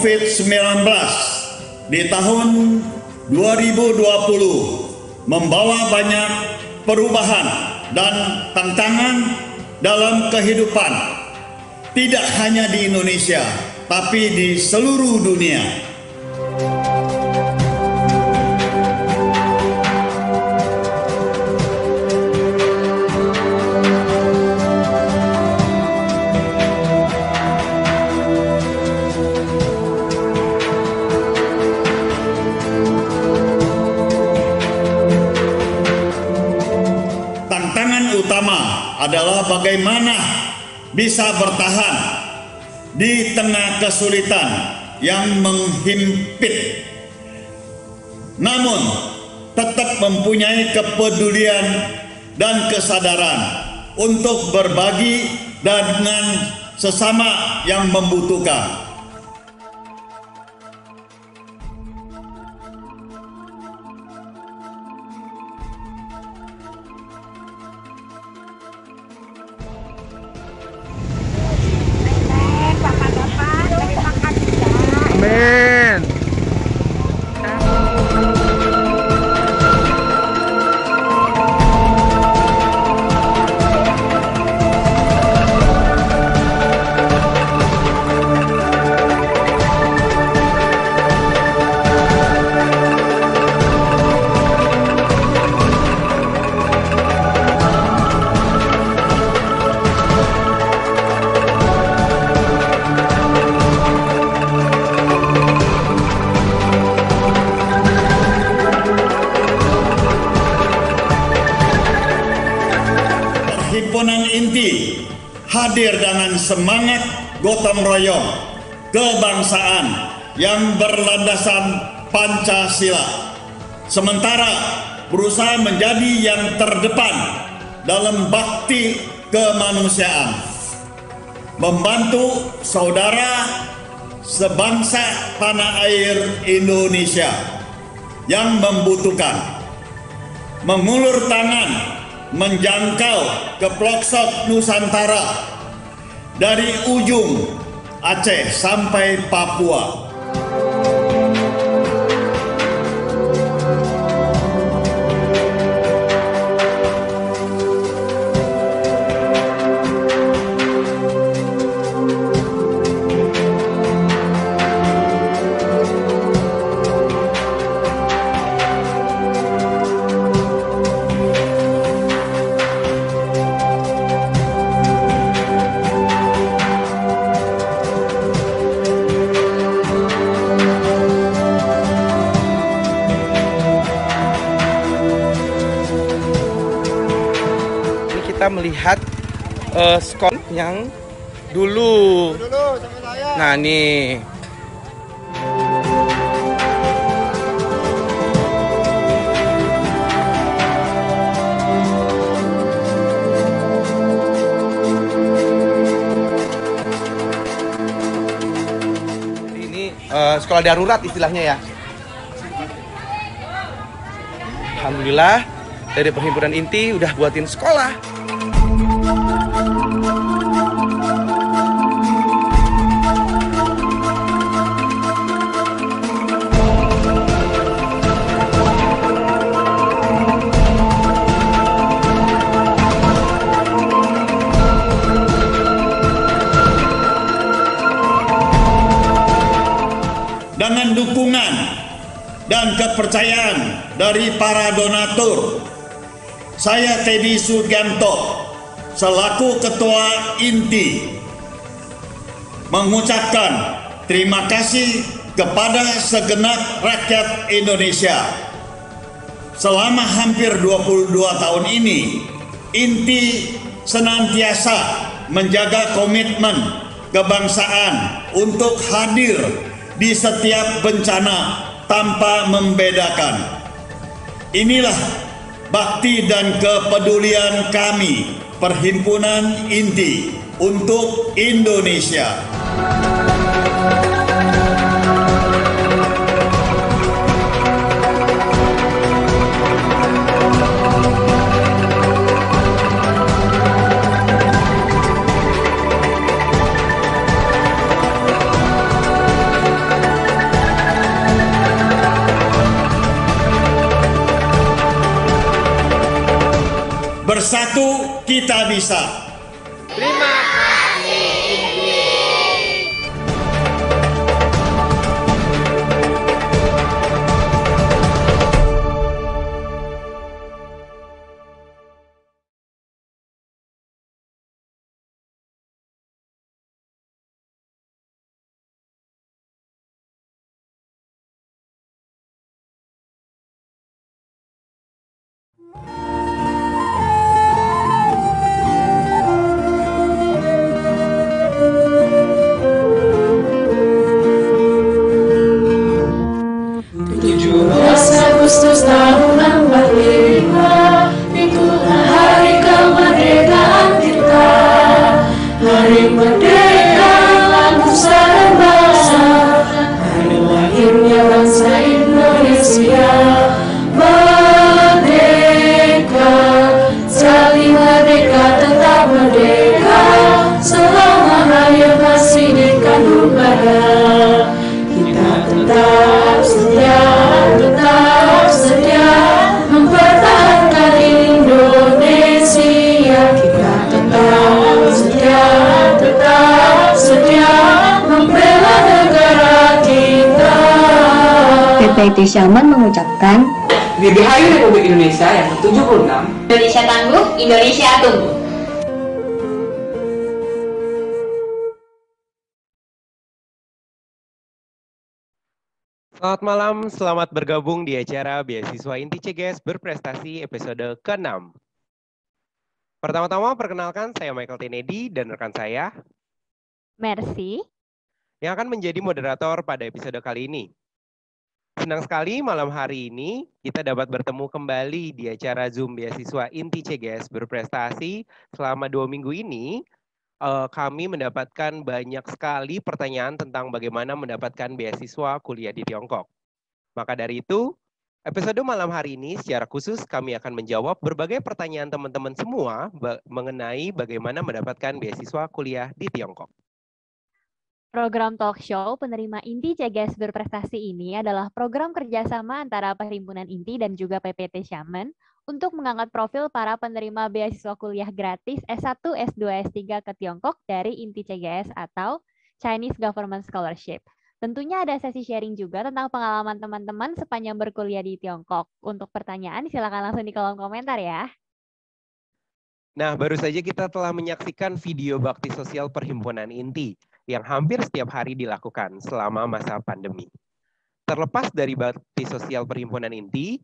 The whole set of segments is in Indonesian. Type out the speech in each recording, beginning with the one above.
COVID-19 di tahun 2020 membawa banyak perubahan dan tantangan dalam kehidupan, tidak hanya di Indonesia, tapi di seluruh dunia. Tantangan utama adalah bagaimana bisa bertahan di tengah kesulitan yang menghimpit, namun tetap mempunyai kepedulian dan kesadaran untuk berbagi dengan sesama yang membutuhkan. Amin. Himpunan Inti hadir dengan semangat gotong royong kebangsaan yang berlandaskan Pancasila, sementara berusaha menjadi yang terdepan dalam bakti kemanusiaan, membantu saudara sebangsa tanah air Indonesia yang membutuhkan, mengulur tangan menjangkau ke pelosok Nusantara dari ujung Aceh sampai Papua. Kita melihat skon yang dulu. Nah, nih. Ini sekolah darurat istilahnya ya. Alhamdulillah dari Perhimpunan Inti udah buatin sekolah. Dengan dukungan dan kepercayaan dari para donatur, saya Teddy Sugianto selaku Ketua Inti mengucapkan terima kasih kepada segenap rakyat Indonesia. Selama hampir 22 tahun ini, Inti senantiasa menjaga komitmen kebangsaan untuk hadir di setiap bencana tanpa membedakan. Inilah bakti dan kepedulian kami, Perhimpunan Inti, untuk Indonesia. Bersatu kita bisa. Terima kasih. Agustus tahun 45, itulah hari kemerdekaan kita. Hari merdeka bangsa dan bangsa, hari lahirnya bangsa Indonesia. Merdeka, saling merdeka, tetap merdeka, selama raya masih dikandung badan. Kita tetap setia mempertahankan Indonesia. Kita tetap setia membela negara kita. PPT Syaman mengucapkan Dirgahayu Republik Indonesia yang ke-76. Indonesia tangguh, Indonesia tumbuh. Selamat malam, selamat bergabung di acara Beasiswa Inti CGS Berprestasi episode ke-6. Pertama-tama perkenalkan saya Michael Tenedi dan rekan saya Mercy yang akan menjadi moderator pada episode kali ini. Senang sekali malam hari ini kita dapat bertemu kembali di acara Zoom Beasiswa Inti CGS Berprestasi. Selama 2 minggu ini kami mendapatkan banyak sekali pertanyaan tentang bagaimana mendapatkan beasiswa kuliah di Tiongkok. Maka dari itu, episode malam hari ini secara khusus kami akan menjawab berbagai pertanyaan teman-teman semua mengenai bagaimana mendapatkan beasiswa kuliah di Tiongkok. Program talk show penerima Inti CGS Berprestasi ini adalah program kerjasama antara Perhimpunan Inti dan juga PPT Syaman untuk mengangkat profil para penerima beasiswa kuliah gratis S1, S2, S3 ke Tiongkok dari Inti CGS atau Chinese Government Scholarship. Tentunya ada sesi sharing juga tentang pengalaman teman-teman sepanjang berkuliah di Tiongkok. Untuk pertanyaan silakan langsung di kolom komentar ya. Nah, baru saja kita telah menyaksikan video bakti sosial Perhimpunan Inti yang hampir setiap hari dilakukan selama masa pandemi. Terlepas dari bakti sosial Perhimpunan Inti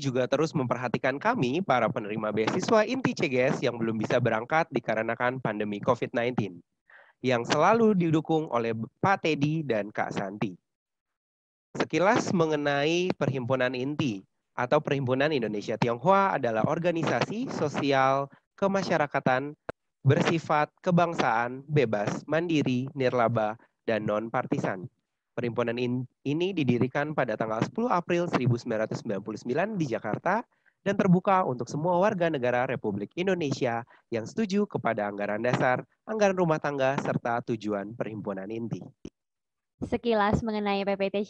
juga terus memperhatikan kami, para penerima beasiswa Inti CGS yang belum bisa berangkat dikarenakan pandemi COVID-19, yang selalu didukung oleh Pak Teddy dan Kak Santi. Sekilas mengenai Perhimpunan Inti atau Perhimpunan Indonesia Tionghoa adalah organisasi sosial kemasyarakatan bersifat kebangsaan, bebas, mandiri, nirlaba, dan non-partisan. Perhimpunan ini didirikan pada tanggal 10 April 1999 di Jakarta dan terbuka untuk semua warga negara Republik Indonesia yang setuju kepada anggaran dasar, anggaran rumah tangga, serta tujuan Perhimpunan Inti. Sekilas mengenai PPT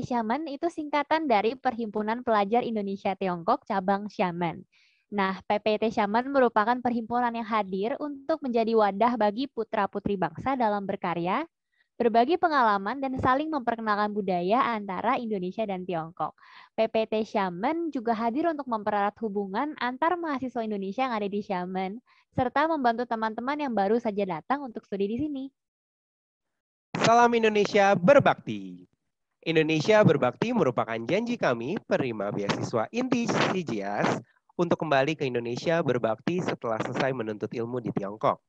Syaman itu singkatan dari Perhimpunan Pelajar Indonesia Tiongkok Cabang Syaman. Nah, PPT Syaman merupakan perhimpunan yang hadir untuk menjadi wadah bagi putra-putri bangsa dalam berkarya, berbagi pengalaman, dan saling memperkenalkan budaya antara Indonesia dan Tiongkok. PPT Syaman juga hadir untuk mempererat hubungan antar mahasiswa Indonesia yang ada di Syaman, serta membantu teman-teman yang baru saja datang untuk studi di sini. Salam Indonesia Berbakti. Indonesia Berbakti merupakan janji kami, penerima beasiswa Inti CGS, untuk kembali ke Indonesia berbakti setelah selesai menuntut ilmu di Tiongkok.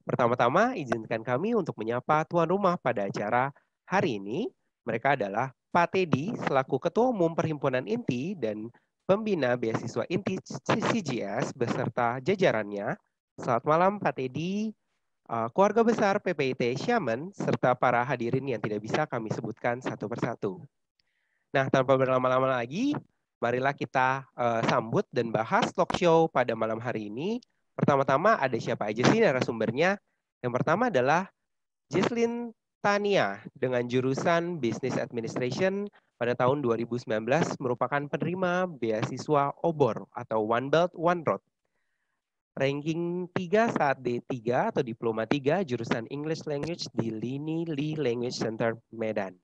Pertama-tama, izinkan kami untuk menyapa tuan rumah pada acara hari ini. Mereka adalah Pak Teddy selaku Ketua Umum Perhimpunan Inti dan Pembina Beasiswa Inti CGS beserta jajarannya. Selamat malam Pak Teddy, keluarga besar PPT Syaman, serta para hadirin yang tidak bisa kami sebutkan satu persatu. Nah, tanpa berlama-lama lagi, marilah kita sambut dan bahas talk show pada malam hari ini. Pertama-tama ada siapa aja sih narasumbernya? Yang pertama adalah Jesslyn Tania dengan jurusan Business Administration pada tahun 2019 merupakan penerima beasiswa OBOR atau One Belt One Road Ranking 3 saat D3 atau Diploma 3 jurusan English Language di Lini Lee Language Center Medan.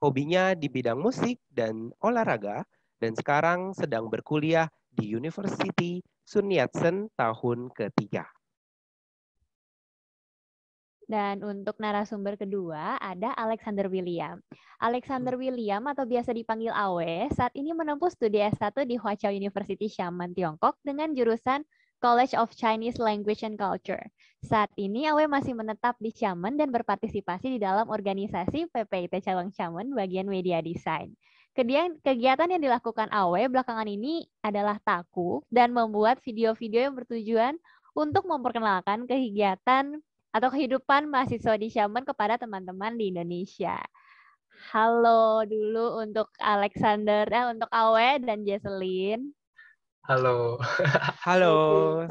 Hobinya di bidang musik dan olahraga dan sekarang sedang berkuliah di University Sun Yat-sen tahun ketiga. Dan untuk narasumber kedua ada Alexander William. Alexander William atau biasa dipanggil Awe saat ini menempuh studi S1 di Huaqiao University Xiamen, Tiongkok dengan jurusan College of Chinese Language and Culture. Saat ini Awe masih menetap di Xiamen dan berpartisipasi di dalam organisasi PPIT Cabang Xiamen bagian media design. Kegiatan yang dilakukan Awe belakangan ini adalah taku dan membuat video-video yang bertujuan untuk memperkenalkan kegiatan atau kehidupan mahasiswa di Xiamen kepada teman-teman di Indonesia. Halo dulu untuk Alexander, untuk Awe dan Jesselyn. Halo. Halo,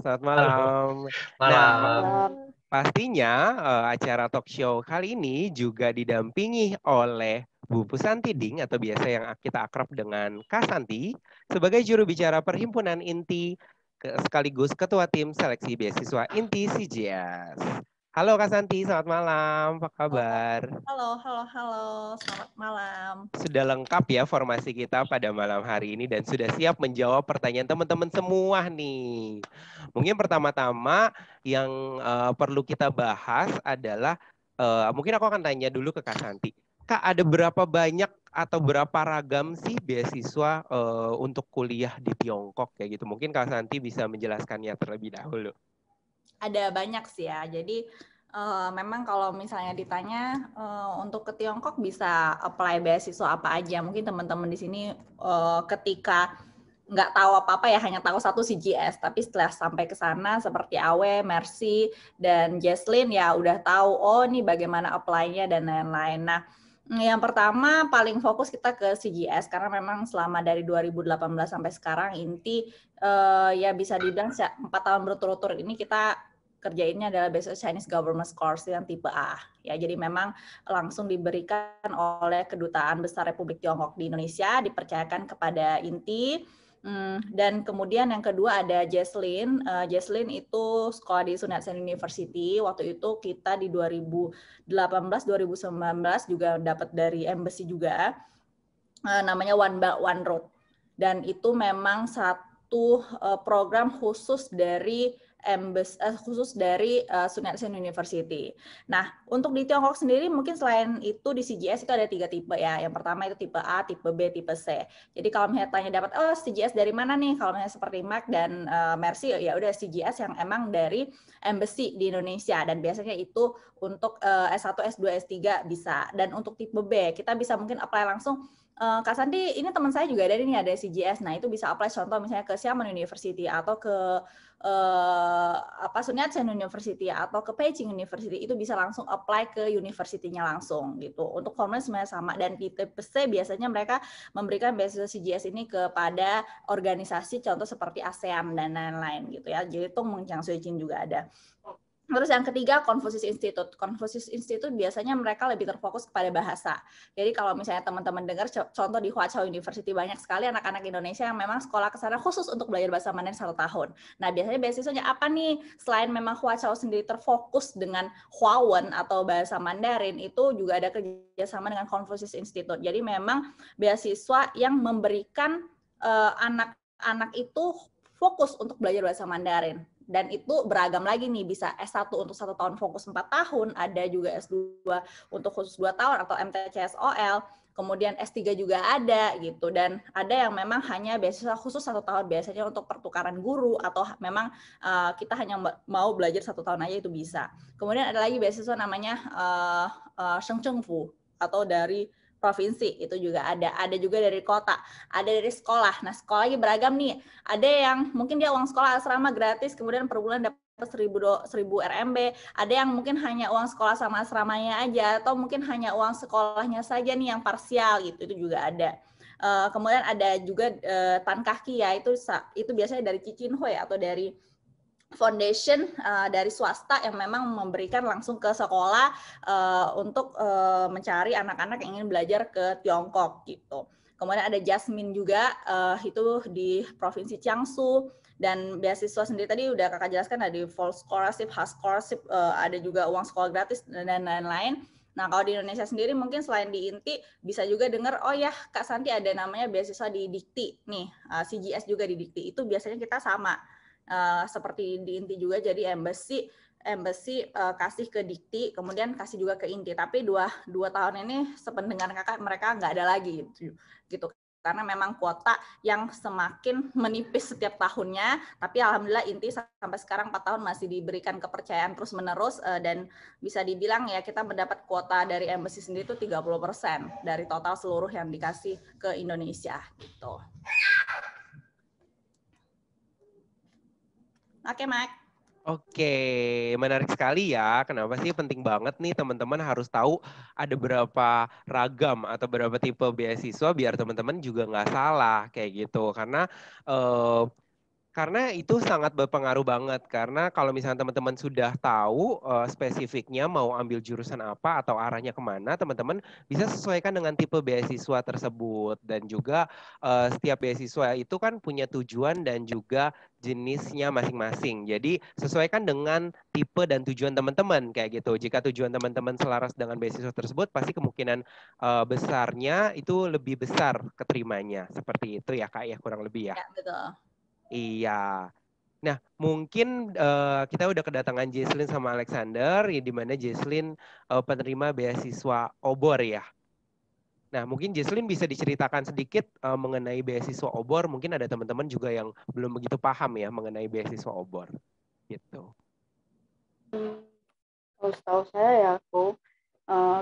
selamat malam. Malam. Nah, pastinya acara talk show kali ini juga didampingi oleh Bu Pusanti Ding atau biasa yang kita akrab dengan Kak Santi sebagai juru bicara Perhimpunan Inti sekaligus Ketua Tim Seleksi Beasiswa Inti CGS. Halo Kak Santi, selamat malam. Apa kabar? Halo, selamat malam. Sudah lengkap ya formasi kita pada malam hari ini dan sudah siap menjawab pertanyaan teman-teman semua nih. Mungkin pertama-tama yang perlu kita bahas adalah, mungkin aku akan tanya dulu ke Kak Santi. Kak, ada berapa banyak atau berapa ragam sih beasiswa untuk kuliah di Tiongkok kayak gitu? Mungkin Kak Santi bisa menjelaskannya terlebih dahulu. Ada banyak sih ya, jadi memang kalau misalnya ditanya untuk ke Tiongkok bisa apply beasiswa apa aja. Mungkin teman-teman di sini ketika nggak tahu apa-apa ya hanya tahu satu CGS, tapi setelah sampai ke sana seperti Awe, Mercy, dan Jesselyn ya udah tahu oh nih bagaimana apply-nya dan lain-lain. Nah, yang pertama paling fokus kita ke CGS karena memang selama dari 2018 sampai sekarang Inti ya bisa dibilang 4 tahun berturut-turut ini kita kerjainnya adalah beasiswa Chinese Government Course yang tipe A. Ya, jadi memang langsung diberikan oleh Kedutaan Besar Republik Tiongkok di Indonesia, dipercayakan kepada Inti. Dan kemudian yang kedua ada Jesselyn. Jesselyn itu sekolah di Sun Yat-sen University. Waktu itu kita di 2018-2019 juga dapat dari embassy juga. Namanya One Belt One Road. Dan itu memang satu program khusus dari Sun Yat-sen University. Nah, untuk di Tiongkok sendiri mungkin selain itu di CGS itu ada 3 tipe ya. Yang pertama itu tipe A, tipe B, tipe C. Jadi kalau misalnya tanya dapat CGS dari mana nih? Kalau misalnya seperti Mac dan Mercy ya udah CGS yang emang dari embassy di Indonesia dan biasanya itu untuk S1, S2, S3 bisa. Dan untuk tipe B kita bisa mungkin apply langsung. Kak Santi, ini teman saya juga ada nih, ada CGS. Nah, itu bisa apply contoh misalnya ke Xiamen University atau ke Sun Yat-sen University atau ke Peking University, itu bisa langsung apply ke university-nya langsung gitu. Untuk formulnya sebenarnya sama dan di tipe C biasanya mereka memberikan beasiswa CGS ini kepada organisasi contoh seperti ASEAN dan lain-lain gitu ya. Jadi itu Mengjiang Suijin juga ada. Terus yang ketiga, Confucius Institute. Confucius Institute biasanya mereka lebih terfokus kepada bahasa. Jadi kalau misalnya teman-teman dengar contoh di Huaqiao University banyak sekali anak-anak Indonesia yang memang sekolah ke sana khusus untuk belajar bahasa Mandarin 1 tahun. Nah, biasanya beasiswanya apa nih? Selain memang Huaqiao sendiri terfokus dengan Huawen atau bahasa Mandarin, itu juga ada kerjasama dengan Confucius Institute. Jadi memang beasiswa yang memberikan anak-anak itu fokus untuk belajar bahasa Mandarin. Dan itu beragam lagi nih, bisa S1 untuk 1 tahun fokus 4 tahun, ada juga S2 untuk khusus 2 tahun atau MTCSOL, kemudian S3 juga ada gitu, dan ada yang memang hanya beasiswa khusus 1 tahun, biasanya untuk pertukaran guru atau memang kita hanya mau belajar 1 tahun aja itu bisa. Kemudian ada lagi beasiswa namanya Shengzhengfu atau dari provinsi, itu juga ada juga dari kota, ada dari sekolah. Nah, sekolahnya beragam nih, ada yang mungkin dia uang sekolah asrama gratis, kemudian per bulan dapat 1.000 RMB, ada yang mungkin hanya uang sekolah sama asramanya aja, atau mungkin hanya uang sekolahnya saja nih yang parsial gitu, itu juga ada. Kemudian ada juga tan kaki ya, itu biasanya dari Cicinhui atau dari foundation dari swasta yang memang memberikan langsung ke sekolah untuk mencari anak-anak yang ingin belajar ke Tiongkok gitu. Kemudian ada Jasmine juga, itu di Provinsi Jiangsu. Dan beasiswa sendiri tadi udah kakak jelaskan ada full scholarship, half scholarship, ada juga uang sekolah gratis dan lain-lain. Nah, kalau di Indonesia sendiri mungkin selain di INTI bisa juga dengar, oh ya Kak Santi ada namanya beasiswa di Dikti nih, CGS juga di Dikti. Itu biasanya kita sama seperti di INTI juga, jadi embassy kasih ke Dikti, kemudian kasih juga ke INTI. Tapi dua tahun ini sependengar kakak mereka nggak ada lagi gitu. Karena memang kuota yang semakin menipis setiap tahunnya, tapi alhamdulillah INTI sampai sekarang 4 tahun masih diberikan kepercayaan terus-menerus, dan bisa dibilang ya kita mendapat kuota dari embassy sendiri itu 30% dari total seluruh yang dikasih ke Indonesia gitu. Oke, Mike. Oke, menarik sekali ya. Kenapa sih penting banget nih teman-teman harus tahu ada berapa ragam atau berapa tipe beasiswa biar teman-teman juga nggak salah kayak gitu. Karena itu sangat berpengaruh banget. Karena kalau misalnya teman-teman sudah tahu spesifiknya mau ambil jurusan apa atau arahnya kemana, teman-teman bisa sesuaikan dengan tipe beasiswa tersebut. Dan juga setiap beasiswa itu kan punya tujuan dan juga jenisnya masing-masing. Jadi sesuaikan dengan tipe dan tujuan teman-teman kayak gitu. Jika tujuan teman-teman selaras dengan beasiswa tersebut, pasti kemungkinan besarnya itu lebih besar keterimanya. Seperti itu ya Kak ya, kurang lebih ya. Ya, betul. Iya. Nah, mungkin kita udah kedatangan Jesslyn sama Alexander, di mana Jesslyn penerima beasiswa OBOR ya. Nah, mungkin Jesslyn bisa diceritakan sedikit mengenai beasiswa OBOR. Mungkin ada teman-teman juga yang belum begitu paham ya mengenai beasiswa OBOR. Gitu. Kalau setahu saya ya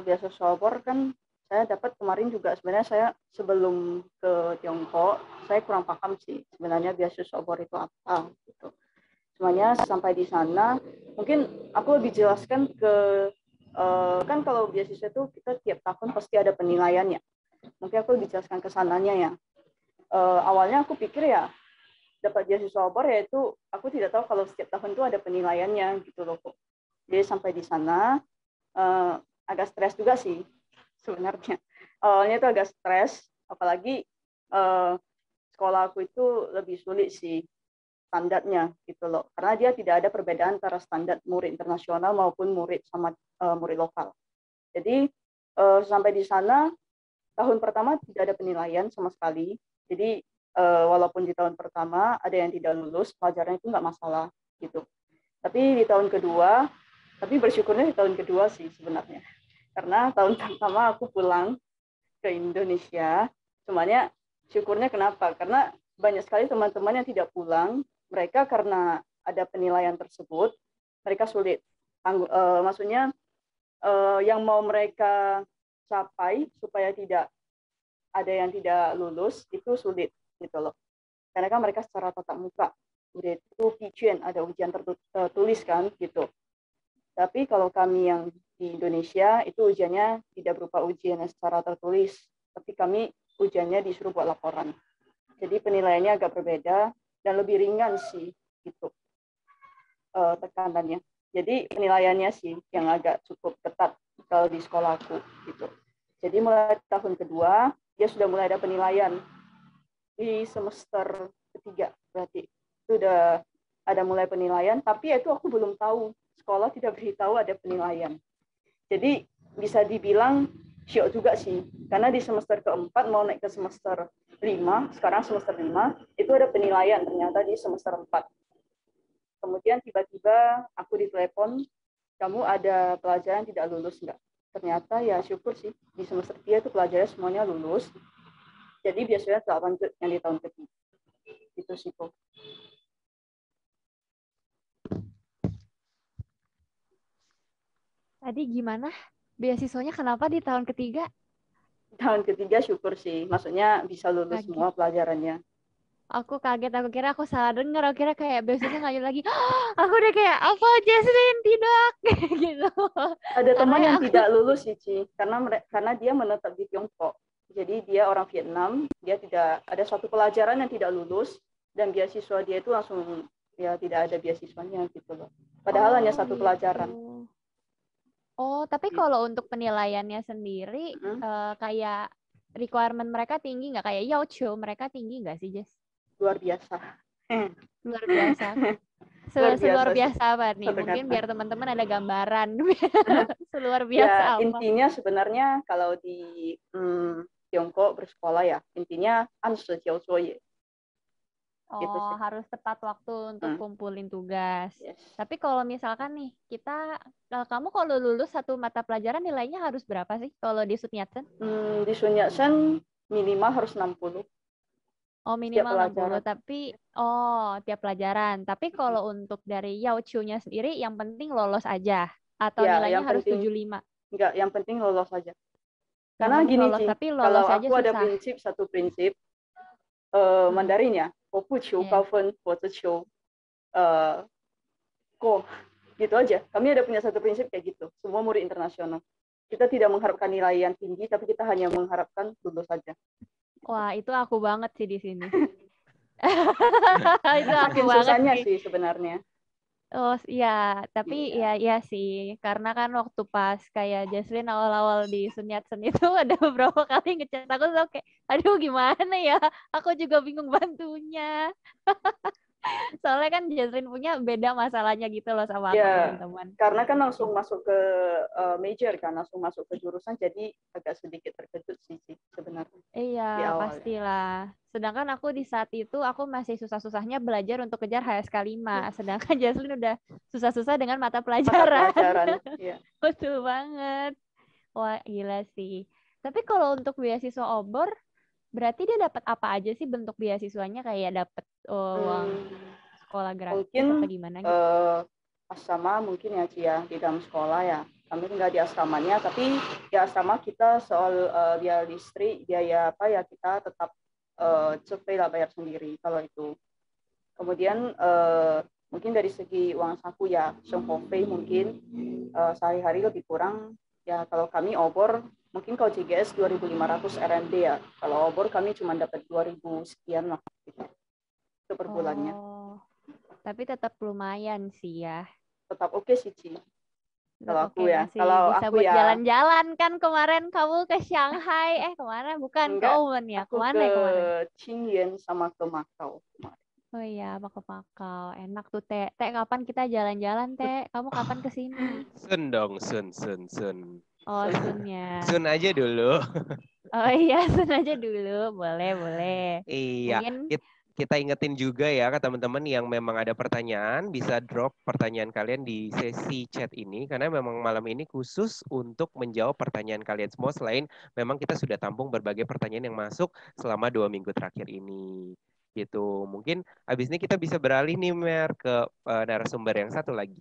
beasiswa OBOR kan saya dapat kemarin juga. Sebenarnya saya sebelum ke Tiongkok saya kurang paham sih sebenarnya beasiswa OBOR itu apa gitu. Semuanya sampai di sana mungkin aku lebih jelaskan ke kan kalau beasiswa itu kita tiap tahun pasti ada penilaiannya. Mungkin aku lebih jelaskan ke sananya ya. Awalnya aku pikir ya dapat beasiswa OBOR yaitu aku tidak tahu kalau setiap tahun itu ada penilaiannya gitu loh. Jadi sampai di sana agak stres juga sih sebenarnya. Awalnya itu agak stres, apalagi sekolah aku itu lebih sulit sih standarnya gitu loh. Karena dia tidak ada perbedaan antara standar murid internasional maupun murid sama murid lokal. Jadi sampai di sana tahun pertama tidak ada penilaian sama sekali. Jadi walaupun di tahun pertama ada yang tidak lulus, pelajaran itu nggak masalah gitu. Tapi di tahun kedua, tapi bersyukurnya di tahun kedua sih sebenarnya. Karena tahun pertama aku pulang ke Indonesia, semuanya syukurnya kenapa? Karena banyak sekali teman-teman yang tidak pulang, mereka karena ada penilaian tersebut, mereka sulit. Maksudnya yang mau mereka capai supaya tidak ada yang tidak lulus, itu sulit gitu loh. Karena kan mereka secara tatap muka, udah itu pijuan, ada ujian tertulis kan gitu. Tapi kalau kami yang di Indonesia itu ujiannya tidak berupa ujian yang secara tertulis, tapi kami ujiannya disuruh buat laporan. Jadi penilaiannya agak berbeda dan lebih ringan sih gitu tekanannya. Jadi penilaiannya sih yang agak cukup ketat kalau di sekolahku gitu. Jadi mulai tahun kedua dia sudah mulai ada penilaian di semester ketiga berarti itu udah ada mulai penilaian, tapi itu aku belum tahu, sekolah tidak beritahu ada penilaian. Jadi bisa dibilang syok juga sih, karena di semester keempat mau naik ke semester 5, sekarang semester 5, itu ada penilaian ternyata di semester 4. Kemudian tiba-tiba aku ditelepon, kamu ada pelajaran tidak lulus enggak? Ternyata ya syukur sih, di semester 3 itu pelajaran semuanya lulus, jadi biasanya tak lanjut yang di tahun ketiga. Itu sih kok. Tadi gimana? Beasiswanya kenapa di tahun ketiga? Tahun ketiga syukur sih, maksudnya bisa lulus semua pelajarannya. Aku kaget, aku kira aku salah dengar, aku kira kayak beasiswanya nggak lanjut lagi. Aku udah kayak, apa Jesslyn tidak? Gitu. Ada teman yang tidak lulus sih, Ci, karena dia menetap di Tiongkok. Jadi dia orang Vietnam, dia tidak ada satu pelajaran yang tidak lulus, dan beasiswa dia itu langsung ya tidak ada beasiswanya gitu loh. Padahal hanya satu pelajaran. Oh, tapi kalau untuk penilaiannya sendiri, kayak requirement mereka tinggi nggak? Kayak Yaoqiu, mereka tinggi nggak sih, Jess? Luar biasa. Luar biasa. Seluar biasa apa nih? Satu Mungkin kata. biar teman-teman ada gambaran. Seluar Ya, biasa apa? intinya sebenarnya kalau di Tiongkok bersekolah ya, intinya 按时交作业. Gitu Oh, sih. harus tepat waktu untuk kumpulin tugas. Yes. Tapi kalau misalkan nih, kamu kalau lulus satu mata pelajaran nilainya harus berapa sih kalau di Sun Yat-sen? Di Sun Yat-sen minimal harus 60. Oh, minimal 60, pelajaran. tapi tiap pelajaran. Tapi kalau untuk dari Yaoqiu-nya sendiri yang penting lolos aja atau Ya, nilainya yang harus penting- 75. Enggak, yang penting lolos aja. Yang Karena penting gini lolos, sih, tapi lolos kalau aja aku ada susah. satu prinsip Mandarin ya, 我不求高分，我只求过. Gitu aja. Kami ada punya satu prinsip kayak gitu. Semua murid internasional. Kita tidak mengharapkan nilai yang tinggi, tapi kita hanya mengharapkan lulus saja. Wah, itu aku banget sih di sini. Itu aku Saking banget susahnya sih. sih sebenarnya. Oh iya, tapi ya sih, karena kan waktu pas kayak Jaslyn awal-awal di Sun Yat-sen itu ada beberapa kali ngechat aku tuh kayak, aduh gimana ya, aku juga bingung bantunya. Soalnya kan Jaslyn punya beda masalahnya gitu loh sama aku, Ya, teman-teman. karena kan langsung masuk ke major kan, langsung masuk ke jurusan, jadi agak sedikit terkejut sih sebenarnya. Di Iya, awal. pastilah. Sedangkan aku di saat itu aku masih susah-susahnya belajar untuk kejar HSK 5. Sedangkan Jaslyn udah susah-susah dengan mata pelajaran. Pelajaran, iya. Betul banget. Wah, gila sih. Tapi kalau untuk beasiswa obor, berarti dia dapat apa aja sih bentuk beasiswanya? Kayak dapat uang sekolah gratis Mungkin apa gimana gitu? asrama mungkin ya Cia, di dalam sekolah ya. Kami tinggal di asramanya, tapi di asrama kita soal biaya listrik, biaya apa ya kita tetap cepet lah bayar sendiri kalau itu. Kemudian mungkin dari segi uang saku ya, Shenghoufei mungkin sehari-hari lebih kurang. Ya kalau kami obor, mungkin kalau JGS 2.500 RMB ya. Kalau obor kami cuma dapat 2.000 sekian lah. Gitu. Itu per bulannya. Tapi tetap lumayan sih ya. Tetap oke sih, Ci. Kalau aku ya. Sih. Kalau bisa aku buat ya. jalan-jalan kan kemarin kamu ke Shanghai. Kemana? Bukan ke Owen ya? Aku Kemana ke kemana? Qingyan sama ke Macau. Oh iya, apa ke Macau. Enak tuh, Teh. Teh, kapan kita jalan-jalan, Teh? Kamu kapan ke sini? Sun dong, Sun. Oh, Sunnya. Sun aja dulu. Oh iya, Sun aja dulu. Boleh. Iya, Mungkin kita ingetin juga ya ke teman-teman yang memang ada pertanyaan, bisa drop pertanyaan kalian di sesi chat ini, karena memang malam ini khusus untuk menjawab pertanyaan kalian semua, selain memang kita sudah tampung berbagai pertanyaan yang masuk selama 2 minggu terakhir ini. Gitu. Mungkin habis ini kita bisa beralih nih, Mer, ke narasumber yang satu lagi.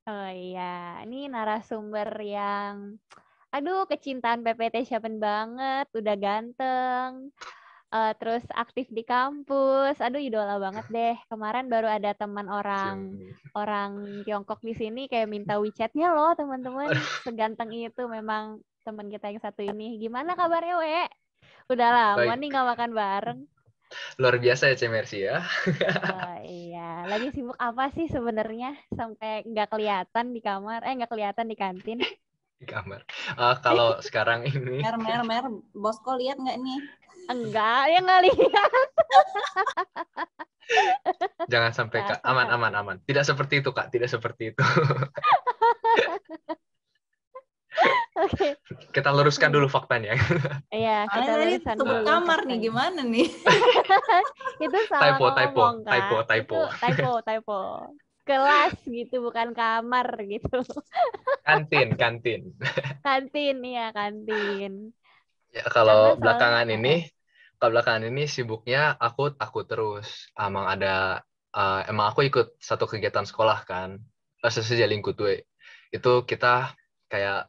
Oh iya, ini narasumber yang, aduh, kecintaan PPT Shaman banget, udah ganteng, terus aktif di kampus, aduh idola banget deh. Kemarin baru ada teman orang Tiongkok di sini kayak minta WeChat-nya loh, teman-teman. Seganteng itu memang teman kita yang satu ini. Gimana kabarnya, We? Udah lama nih nggak makan bareng. Luar biasa ya, Cemersi ya. Oh iya, lagi sibuk apa sih sebenarnya sampai nggak kelihatan di kamar, nggak kelihatan di kantin? Di kamar. Kalau sekarang ini. Mer, Bosko lihat nggak nih? Enggak, ya nggak lihat. Jangan sampai Kak, aman. Tidak seperti itu Kak, tidak seperti itu. Oke. Kita luruskan dulu faktanya. Iya, kita luruskan dulu. Sebut kamar nih, gimana nih? Itu salah ngomong, Kak. Typo. Kelas gitu, bukan kamar gitu. Kantin. Kantin, iya kantin. Ya, kalau belakangan ini sibuknya aku terus. Emang aku ikut satu kegiatan sekolah kan. Asosiasi Lingkutwe. Itu kita kayak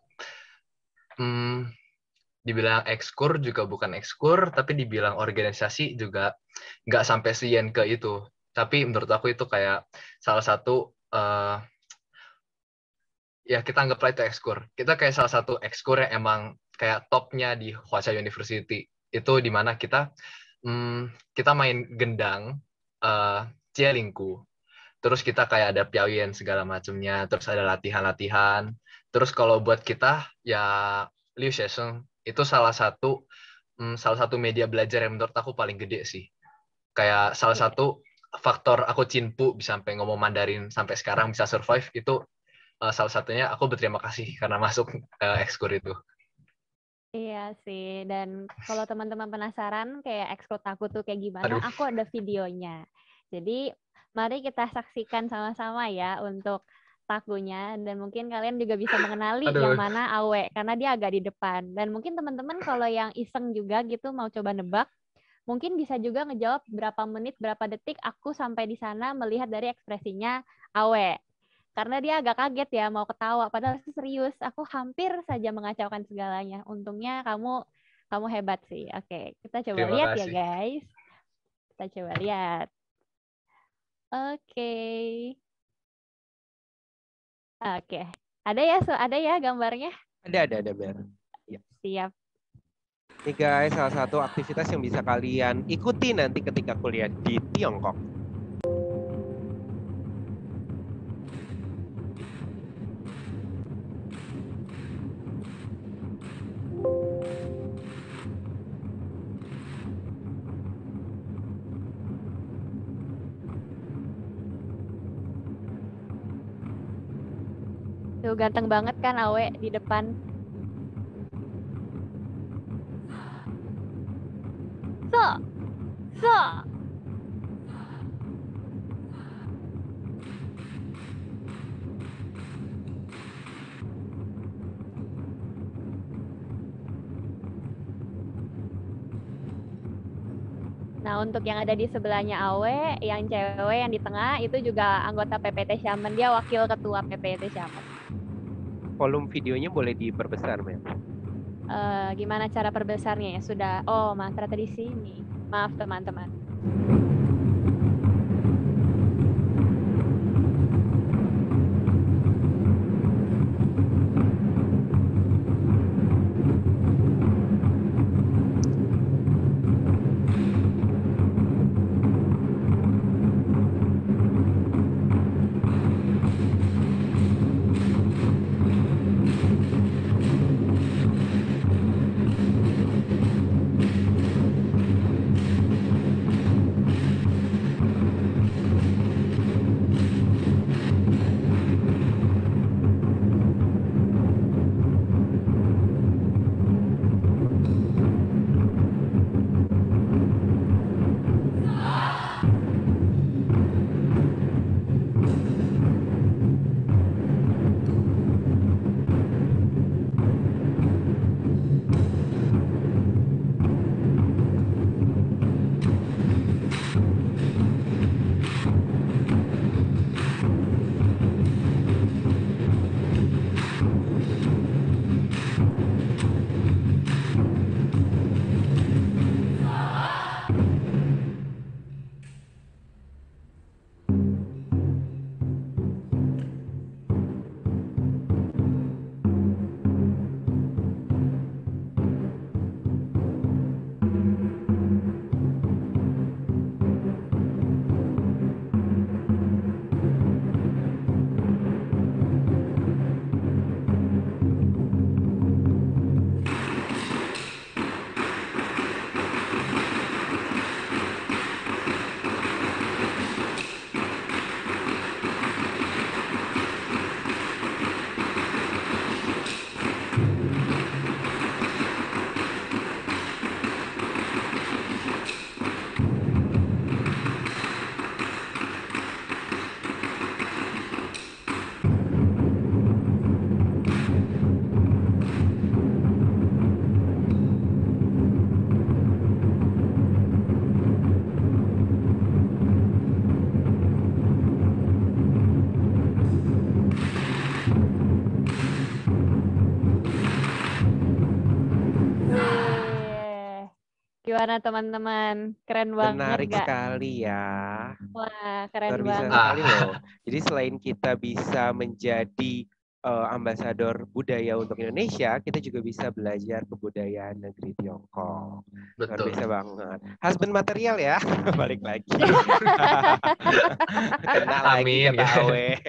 dibilang ekskur juga bukan ekskur, tapi dibilang organisasi juga nggak sampai seyen ke itu. Tapi menurut aku itu kayak salah satu ya kita anggaplah itu ekskur. Kita kayak salah satu ekskur yang emang kayak topnya di Hwasa University. Itu di mana kita main gendang Cielingku. Terus kita kayak ada piawien segala macamnya, terus ada latihan-latihan. Terus kalau buat kita ya Liu Shesheng itu salah satu media belajar yang menurut aku paling gede sih. Kayak salah satu faktor aku Cinpu bisa sampai ngomong Mandarin sampai sekarang bisa survive itu salah satunya aku berterima kasih karena masuk ekskur itu. Iya sih, dan kalau teman-teman penasaran kayak ekskul aku tuh kayak gimana, Aduh. aku ada videonya. Jadi mari kita saksikan sama-sama ya untuk takunya, dan mungkin kalian juga bisa mengenali yang Aduh. mana Awe karena dia agak di depan. Dan mungkin teman-teman kalau yang iseng juga gitu mau coba nebak, mungkin bisa juga ngejawab berapa menit, berapa detik aku sampai di sana melihat dari ekspresinya Awe. Karena dia agak kaget ya mau ketawa, padahal itu serius. Aku hampir saja mengacaukan segalanya. Untungnya kamu hebat sih. Oke, kita coba Terima lihat ya kasih. guys. Kita coba lihat. Oke. Oke. Ada ya gambarnya? Ada Ber. Ya. Siap. Nih guys, salah satu aktivitas yang bisa kalian ikuti nanti ketika kuliah di Tiongkok. Tuh ganteng banget kan Awe di depan. So. Nah, untuk yang ada di sebelahnya Awe, yang cewek yang di tengah itu juga anggota PPT Xiamen. Dia wakil ketua PPT Xiamen. Volume videonya boleh diperbesar, Mel. Gimana cara perbesarnya ya? Sudah. Oh, ternyata di sini. Maaf teman-teman. Gimana teman-teman? Keren banget Menarik nggak? sekali ya. Wah, keren Luar biasa banget. sekali loh. Jadi selain kita bisa menjadi ambasador budaya untuk Indonesia, kita juga bisa belajar kebudayaan negeri Tiongkok. Luar Betul. biasa banget. Husband material ya, balik lagi. Kena lagi Amin. kata Awe.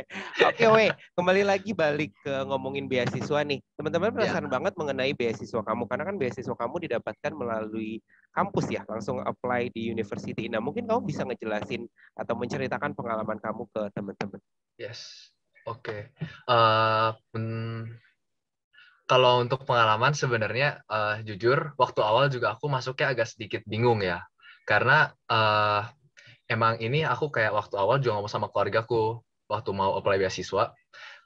Oke, We, kembali lagi balik ke ngomongin beasiswa nih. Teman-teman penasaran banget mengenai beasiswa kamu, karena kan beasiswa kamu didapatkan melalui kampus ya, langsung apply di university. Nah, mungkin kamu bisa ngejelasin atau menceritakan pengalaman kamu ke teman-teman. Yes. Oke. Kalau untuk pengalaman sebenarnya jujur waktu awal juga aku masuknya agak sedikit bingung ya. Karena emang ini aku kayak waktu awal juga ngomong sama keluargaku waktu mau apply beasiswa.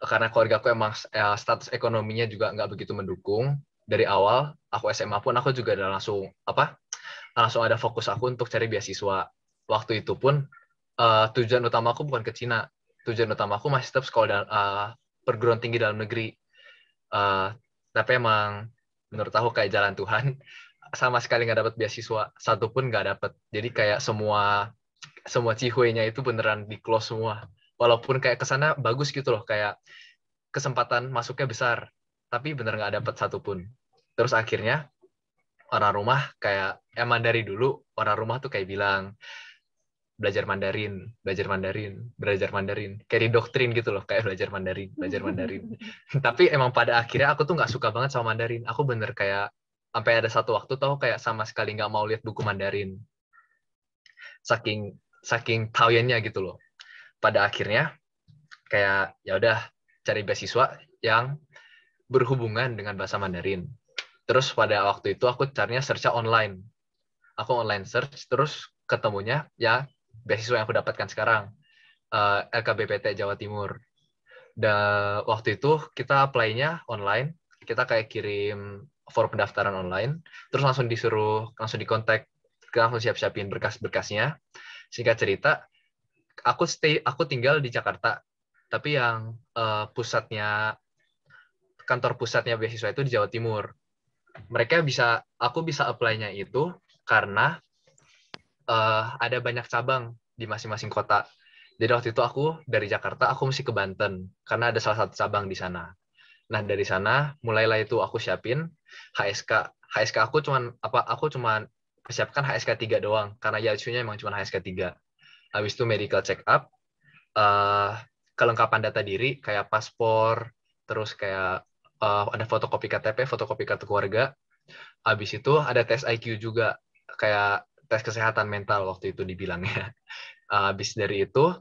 Karena keluargaku emang status ekonominya juga nggak begitu mendukung. Dari awal aku SMA pun aku juga udah langsung ada fokus aku untuk cari beasiswa. Waktu itu pun tujuan utama aku bukan ke Cina. Tujuan utama aku masih tetap sekolah perguruan tinggi dalam negeri. Tapi emang menurut aku kayak jalan Tuhan, sama sekali nggak dapat beasiswa, satu pun nggak dapat. Jadi kayak semua cihuenya itu beneran di close semua. Walaupun kayak kesana bagus gitu loh, kayak kesempatan masuknya besar, tapi bener nggak dapat satu pun. Terus akhirnya orang rumah kayak emang dari dulu orang rumah tuh kayak bilang belajar Mandarin. Kayak didoktrin gitu loh, kayak belajar Mandarin. Tapi emang pada akhirnya aku tuh nggak suka banget sama Mandarin. Aku bener kayak, sampai ada satu waktu tau kayak sama sekali nggak mau lihat buku Mandarin. Saking tauyannya gitu loh. Pada akhirnya, kayak ya udah cari beasiswa yang berhubungan dengan bahasa Mandarin. Terus pada waktu itu aku carinya search online. Aku online search, terus ketemunya ya beasiswa yang aku dapatkan sekarang, LKBPT Jawa Timur. Dan waktu itu kita apply-nya online, kita kayak kirim form pendaftaran online, terus langsung dikontak, langsung siap-siapin berkas-berkasnya. Singkat cerita, aku tinggal di Jakarta, tapi yang kantor pusatnya beasiswa itu di Jawa Timur. Aku bisa apply-nya itu karena ada banyak cabang di masing-masing kota. Jadi waktu itu aku dari Jakarta, aku mesti ke Banten karena ada salah satu cabang di sana. Nah dari sana mulailah itu aku siapin HSK. HSK aku cuman persiapkan HSK 3 doang karena isunya emang cuma HSK 3. Habis itu medical check up, kelengkapan data diri kayak paspor, terus kayak ada fotokopi KTP, fotokopi kartu keluarga. Habis itu ada tes IQ juga, kayak tes kesehatan mental waktu itu dibilangnya. Habis dari itu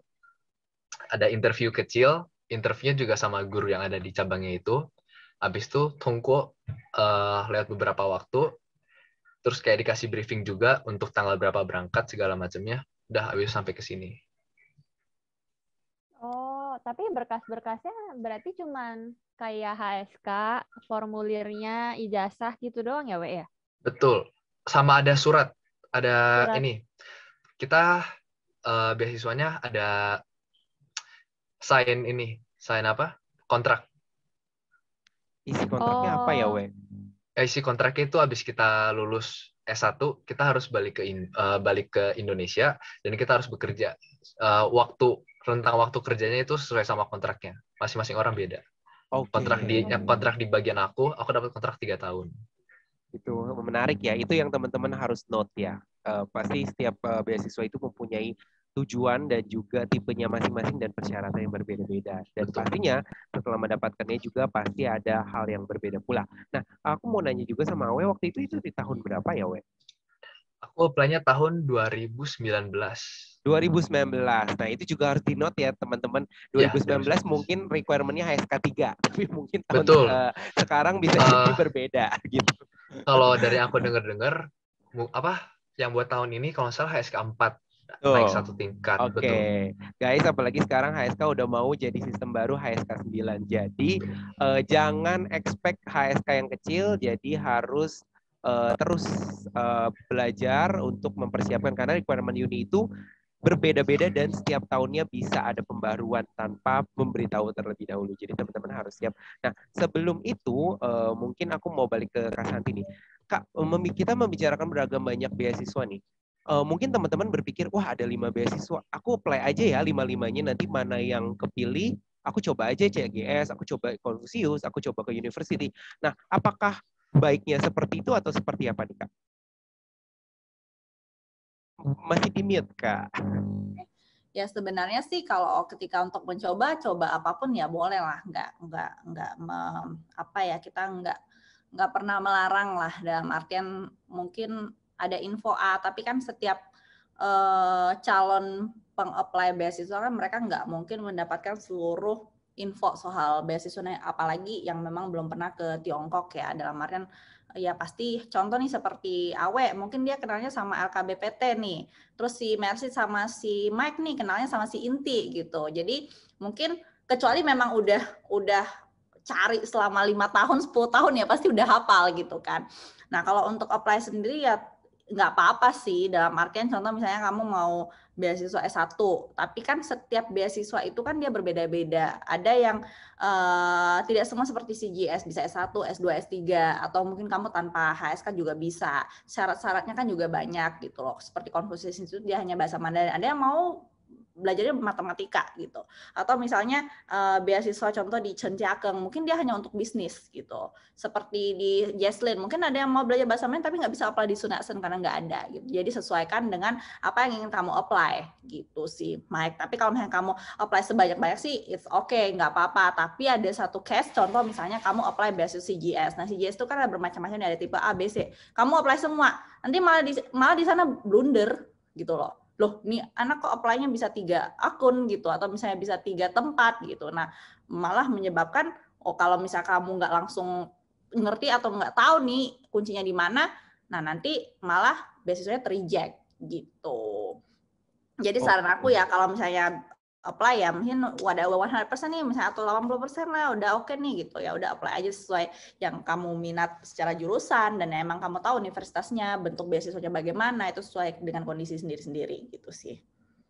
ada interview kecil, interviewnya juga sama guru yang ada di cabangnya itu. Habis itu tunggu lewat beberapa waktu, terus kayak dikasih briefing juga untuk tanggal berapa berangkat segala macamnya. Udah habis sampai ke sini. Oh, tapi berkas-berkasnya berarti cuman kayak HSK, formulirnya, ijazah gitu doang ya, We ya? Betul. Sama ada surat. Ada ini. Kita beasiswanya ada sign apa? Kontrak. Isi kontraknya apa ya, We? Isi kontraknya itu habis kita lulus S1, kita harus balik ke Indonesia dan kita harus bekerja. Rentang waktu kerjanya itu sesuai sama kontraknya. Masing-masing orang beda. Okay. Kontrak di bagian aku dapat kontrak 3 tahun. Itu menarik ya. Itu yang teman-teman harus note ya. Pasti setiap beasiswa itu mempunyai tujuan dan juga tipenya masing-masing dan persyaratan yang berbeda-beda. Dan pastinya setelah mendapatkannya juga pasti ada hal yang berbeda pula. Nah, aku mau nanya juga sama Awe, waktu itu di tahun berapa ya, We? Aku apply-nya tahun 2019. 2019. Nah, itu juga harus di-note ya, teman-teman. 2019 ya, mungkin requirement-nya HSK 3, tapi mungkin tahun sekarang bisa jadi berbeda gitu. Kalau dari aku dengar yang buat tahun ini kalau nggak salah HSK 4. Naik 1 tingkat. Oke. Guys, apalagi sekarang HSK udah mau jadi sistem baru HSK 9. Jadi jangan expect HSK yang kecil, jadi harus terus belajar untuk mempersiapkan karena requirement uni itu berbeda-beda dan setiap tahunnya bisa ada pembaruan tanpa memberitahu terlebih dahulu. Jadi teman-teman harus siap. Nah, sebelum itu mungkin aku mau balik ke Kak Santi nih. Kak, kita membicarakan beragam banyak beasiswa nih. Mungkin teman-teman berpikir, wah ada 5 beasiswa, aku apply aja ya 5-5-nya, nanti mana yang kepilih, aku coba aja CGS, aku coba Confucius, aku coba ke university. Nah, apakah baiknya seperti itu atau seperti apa nih Kak? Masih di-mute Kak. Ya sebenarnya sih kalau ketika untuk mencoba, coba apapun ya boleh lah, kita nggak pernah melarang lah, dalam artian mungkin ada info A, tapi kan setiap calon peng-apply beasiswa kan mereka nggak mungkin mendapatkan seluruh info soal beasiswanya, apalagi yang memang belum pernah ke Tiongkok ya, dalam artian ya pasti contoh nih seperti Awe, mungkin dia kenalnya sama LKBPT nih, terus si Mercy sama si Mike nih kenalnya sama si Inti gitu. Jadi mungkin kecuali memang udah cari selama 5 tahun, 10 tahun ya pasti udah hafal gitu kan. Nah kalau untuk apply sendiri ya nggak apa-apa sih, dalam artian contoh misalnya kamu mau beasiswa S1, tapi kan setiap beasiswa itu kan dia berbeda-beda. Ada yang tidak semua seperti CGS, bisa S1, S2, S3, atau mungkin kamu tanpa HSK juga bisa. Syarat-syaratnya kan juga banyak gitu loh. Seperti Confucius Institute dia hanya bahasa Mandarin. Ada yang mau belajarnya matematika gitu, atau misalnya beasiswa contoh di Chen Jiakeng mungkin dia hanya untuk bisnis gitu, seperti di Jesslyn mungkin ada yang mau belajar bahasa Mandarin tapi nggak bisa apply di Sun Yat-sen karena nggak ada gitu. Jadi sesuaikan dengan apa yang ingin kamu apply gitu sih Mike. Tapi kalau misalnya kamu apply sebanyak-banyak sih it's okay, nggak apa-apa. Tapi ada satu case contoh misalnya kamu apply beasiswa CGS. Nah CGS itu kan ada bermacam-macam, ada tipe A, B, C. Kamu apply semua, nanti malah di sana blunder gitu loh. Nih anak kok apply-nya bisa 3 akun gitu, atau misalnya bisa 3 tempat gitu. Nah malah menyebabkan kalau misalnya kamu nggak langsung ngerti atau nggak tahu nih kuncinya di mana, nah nanti malah beasiswanya terreject gitu. Jadi saran aku ya kalau misalnya apply ya mungkin ada 100% nih misalnya, atau 80% lah udah oke nih gitu ya, udah apply aja sesuai yang kamu minat secara jurusan, dan emang kamu tahu universitasnya, bentuk beasiswanya bagaimana, itu sesuai dengan kondisi sendiri-sendiri gitu sih.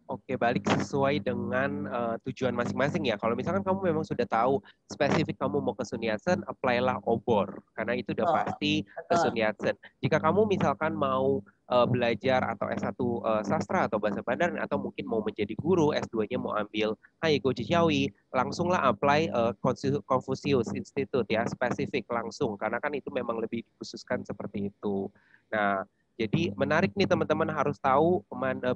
Oke, balik sesuai dengan tujuan masing-masing ya. Kalau misalkan kamu memang sudah tahu spesifik kamu mau ke Sun Yat-sen, apply-lah OBOR. Karena itu udah pasti ke Sun Yat-sen. Jika kamu misalkan mau belajar atau S1 sastra atau bahasa Mandarin, atau mungkin mau menjadi guru, S2-nya mau ambil Haigo Jiaoyi, langsunglah apply Confucius Institute ya, spesifik langsung. Karena kan itu memang lebih dikhususkan seperti itu. Nah, jadi menarik nih teman-teman, harus tahu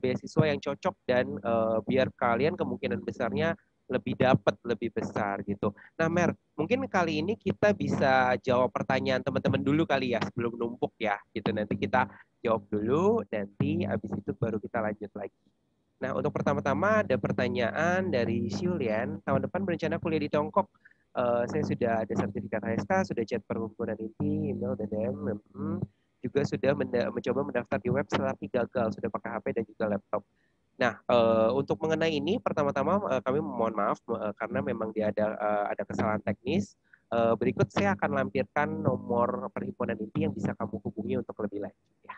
beasiswa yang cocok, dan biar kalian kemungkinan besarnya lebih besar gitu. Nah Mer, mungkin kali ini kita bisa jawab pertanyaan teman-teman dulu kali ya, sebelum numpuk ya gitu. Nanti kita jawab dulu, nanti habis itu baru kita lanjut lagi. Nah untuk pertama-tama ada pertanyaan dari Julian, tahun depan berencana kuliah di Tiongkok. Saya sudah ada sertifikat HSK, sudah chat perhimpunan inti, email dan DM. Juga sudah mencoba mendaftar di web tetapi gagal, sudah pakai HP dan juga laptop. Nah, untuk mengenai ini pertama-tama kami mohon maaf karena memang dia ada kesalahan teknis. Berikut saya akan lampirkan nomor perhimpunan inti yang bisa kamu hubungi untuk lebih lanjut ya.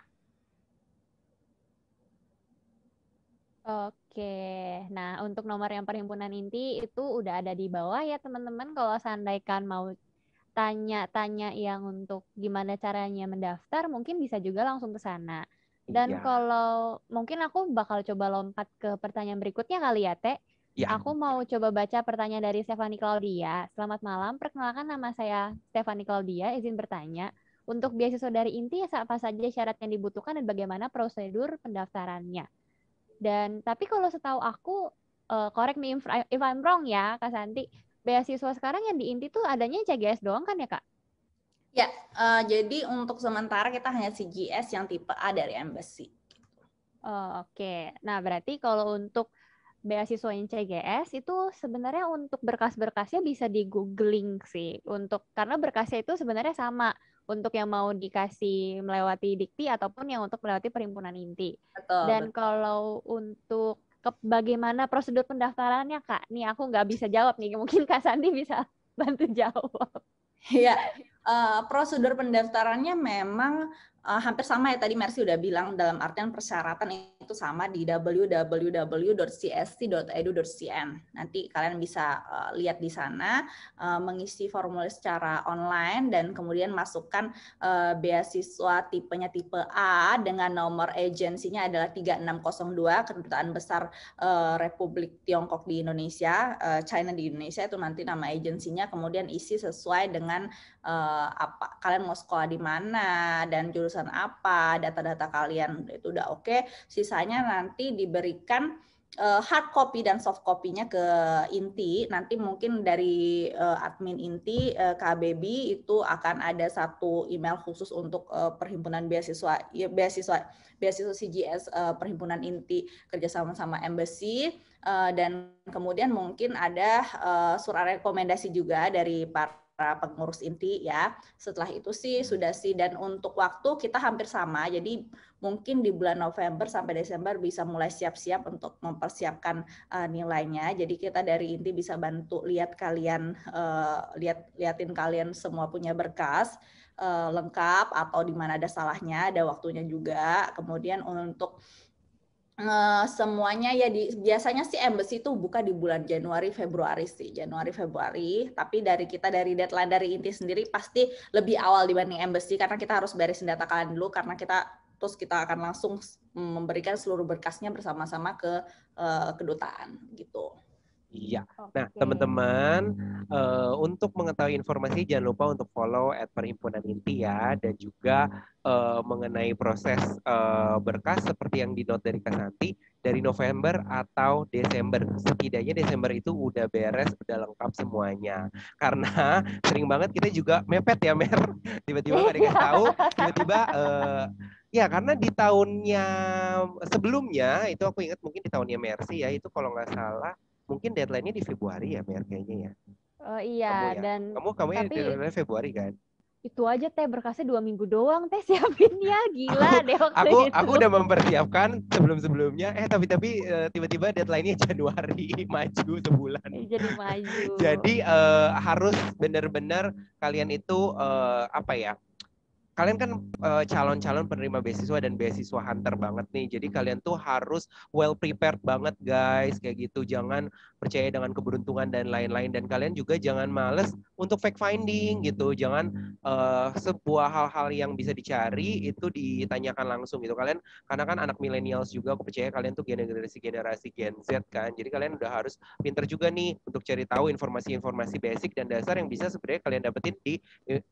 Oke, nah untuk nomor yang perhimpunan inti itu udah ada di bawah ya teman-teman. Kalau seandainya mau tanya-tanya yang untuk gimana caranya mendaftar, mungkin bisa juga langsung ke sana. Dan kalau mungkin aku bakal coba lompat ke pertanyaan berikutnya kali ya, Teh. Ya. Aku mau coba baca pertanyaan dari Stephanie Claudia. Selamat malam, perkenalkan nama saya Stephanie Claudia, izin bertanya. Untuk beasiswa dari Inti, apa saja syarat yang dibutuhkan dan bagaimana prosedur pendaftarannya? Dan tapi kalau setahu aku, correct me if I'm wrong ya, Kak Santi, beasiswa sekarang yang di Inti tuh adanya CGS doang kan ya Kak? Ya, jadi untuk sementara kita hanya CGS yang tipe A dari Embassy. Oke. Nah berarti kalau untuk beasiswa yang CGS itu sebenarnya untuk berkas-berkasnya bisa di googling sih. Karena berkasnya itu sebenarnya sama untuk yang mau dikasih melewati Dikti ataupun yang untuk melewati Perhimpunan Inti. Dan kalau untuk bagaimana prosedur pendaftarannya Kak? Nih aku nggak bisa jawab nih, mungkin Kak Sandi bisa bantu jawab. Ya, prosedur pendaftarannya memang Hampir sama ya tadi Mercy udah bilang, dalam artian persyaratan itu sama di www.csc.edu.cn. Nanti kalian bisa lihat di sana, mengisi formulir secara online dan kemudian masukkan beasiswa tipenya tipe A dengan nomor agensinya adalah 3602 Kedutaan Besar Republik Tiongkok di Indonesia, China di Indonesia, itu nanti nama agensinya, kemudian isi sesuai dengan apa kalian mau sekolah di mana dan jurusan apa, data-data kalian itu udah oke. Sisanya nanti diberikan hard copy dan soft copy-nya ke Inti. Nanti mungkin dari admin Inti, KBB itu akan ada satu email khusus untuk perhimpunan beasiswa CGS perhimpunan Inti kerjasama sama embassy, dan kemudian mungkin ada surat rekomendasi juga dari para pengurus Inti ya. Setelah itu sih sudah sih, dan untuk waktu kita hampir sama. Jadi mungkin di bulan November sampai Desember bisa mulai siap-siap untuk mempersiapkan nilainya. Jadi kita dari Inti bisa bantu lihat kalian, liatin kalian semua punya berkas lengkap atau di mana ada salahnya, ada waktunya juga. Kemudian untuk semuanya ya biasanya sih embassy itu buka di bulan Januari Februari sih, Januari Februari, tapi dari deadline dari Inti sendiri pasti lebih awal dibanding embassy karena kita harus beresin data kalian dulu, karena kita akan langsung memberikan seluruh berkasnya bersama-sama ke kedutaan gitu. Iya. Nah, teman-teman, untuk mengetahui informasi jangan lupa untuk follow @perhimpunan Inti ya, dan juga mengenai proses berkas seperti yang di-note dari Kak Santi, dari November atau Desember. Setidaknya Desember itu udah beres, udah lengkap semuanya. Karena sering banget kita juga mepet ya, Mer. Tiba-tiba nggak dikasih tahu, tiba-tiba ya karena di tahunnya sebelumnya itu aku ingat mungkin di tahunnya Mercy ya, itu kalau nggak salah mungkin deadline-nya di Februari ya, Mer, kayaknya ya. Oh iya, kamu ya? dan kamu ya tapi deadline Februari kan? Itu aja teh berkasnya 2 minggu doang teh siapinnya, gila deh waktu itu. Aku udah mempersiapkan sebelum-sebelumnya, tapi tiba-tiba deadline-nya Januari, maju sebulan. Jadi maju. Jadi harus benar-benar kalian itu apa ya? Kalian kan calon-calon penerima beasiswa dan beasiswa hunter banget nih. Jadi kalian tuh harus well prepared banget guys, kayak gitu. Jangan percaya dengan keberuntungan dan lain-lain. Dan kalian juga jangan males untuk fact finding gitu. Jangan sebuah hal-hal yang bisa dicari itu ditanyakan langsung gitu. Kalian karena kan anak millennials juga, aku percaya kalian tuh generasi Gen Z kan. Jadi kalian udah harus pinter juga nih untuk cari tahu informasi-informasi basic dan dasar yang bisa sebenarnya kalian dapetin di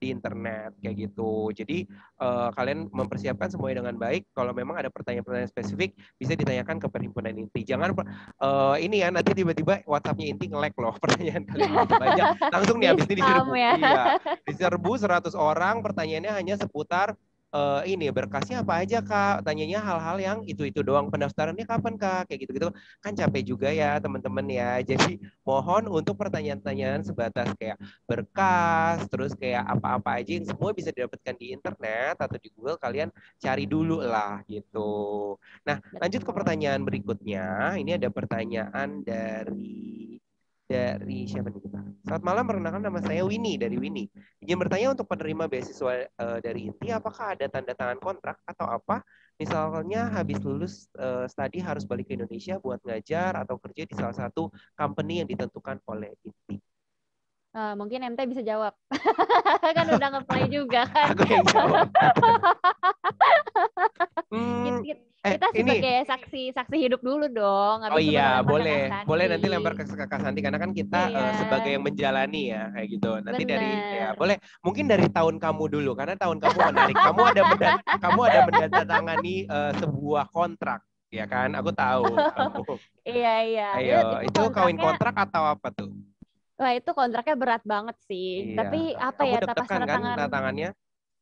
internet kayak gitu. Jadi kalian mempersiapkan semuanya dengan baik. Kalau memang ada pertanyaan-pertanyaan spesifik bisa ditanyakan ke perhimpunan Inti. Jangan ini ya nanti tiba-tiba WhatsApp-nya Inti nge-lag loh pertanyaan kalian banyak. Langsung nih habis ini diserbu. Ya. Iya. Diserbu 100 orang, pertanyaannya hanya seputar ini berkasnya apa aja Kak, tanyanya hal-hal yang itu doang, pendaftarannya kapan Kak, kayak gitu-gitu kan capek juga ya teman-teman ya. Jadi mohon untuk pertanyaan-pertanyaan sebatas kayak berkas, terus kayak apa-apa aja yang semua bisa didapatkan di internet atau di Google, kalian cari dulu lah gitu. Nah lanjut ke pertanyaan berikutnya. Ini ada pertanyaan dari siapa nih kita? Selamat malam, perkenalkan nama saya Winnie dari Winnie. Izin bertanya untuk penerima beasiswa dari Inti, apakah ada tanda tangan kontrak atau apa? Misalnya habis lulus studi harus balik ke Indonesia buat ngajar atau kerja di salah satu company yang ditentukan oleh Inti. Mungkin MT bisa jawab. Kan udah nge-play juga kan. Aku yang jawab. Kita sebagai saksi hidup dulu dong. Oh iya, boleh nanti lempar ke Kak Santi karena kan kita sebagai yang menjalani ya kayak gitu. Nanti Bener. dari ya boleh mungkin dari tahun kamu dulu karena tahun kamu menarik. kamu ada menandatangani sebuah kontrak ya kan? Aku tahu kamu. Iya. Ayo, itu kawin kontrak atau apa tuh? Wah, itu kontraknya berat banget sih. Iya. Tapi apa kamu ya, deg-degan pas tanda tangannya?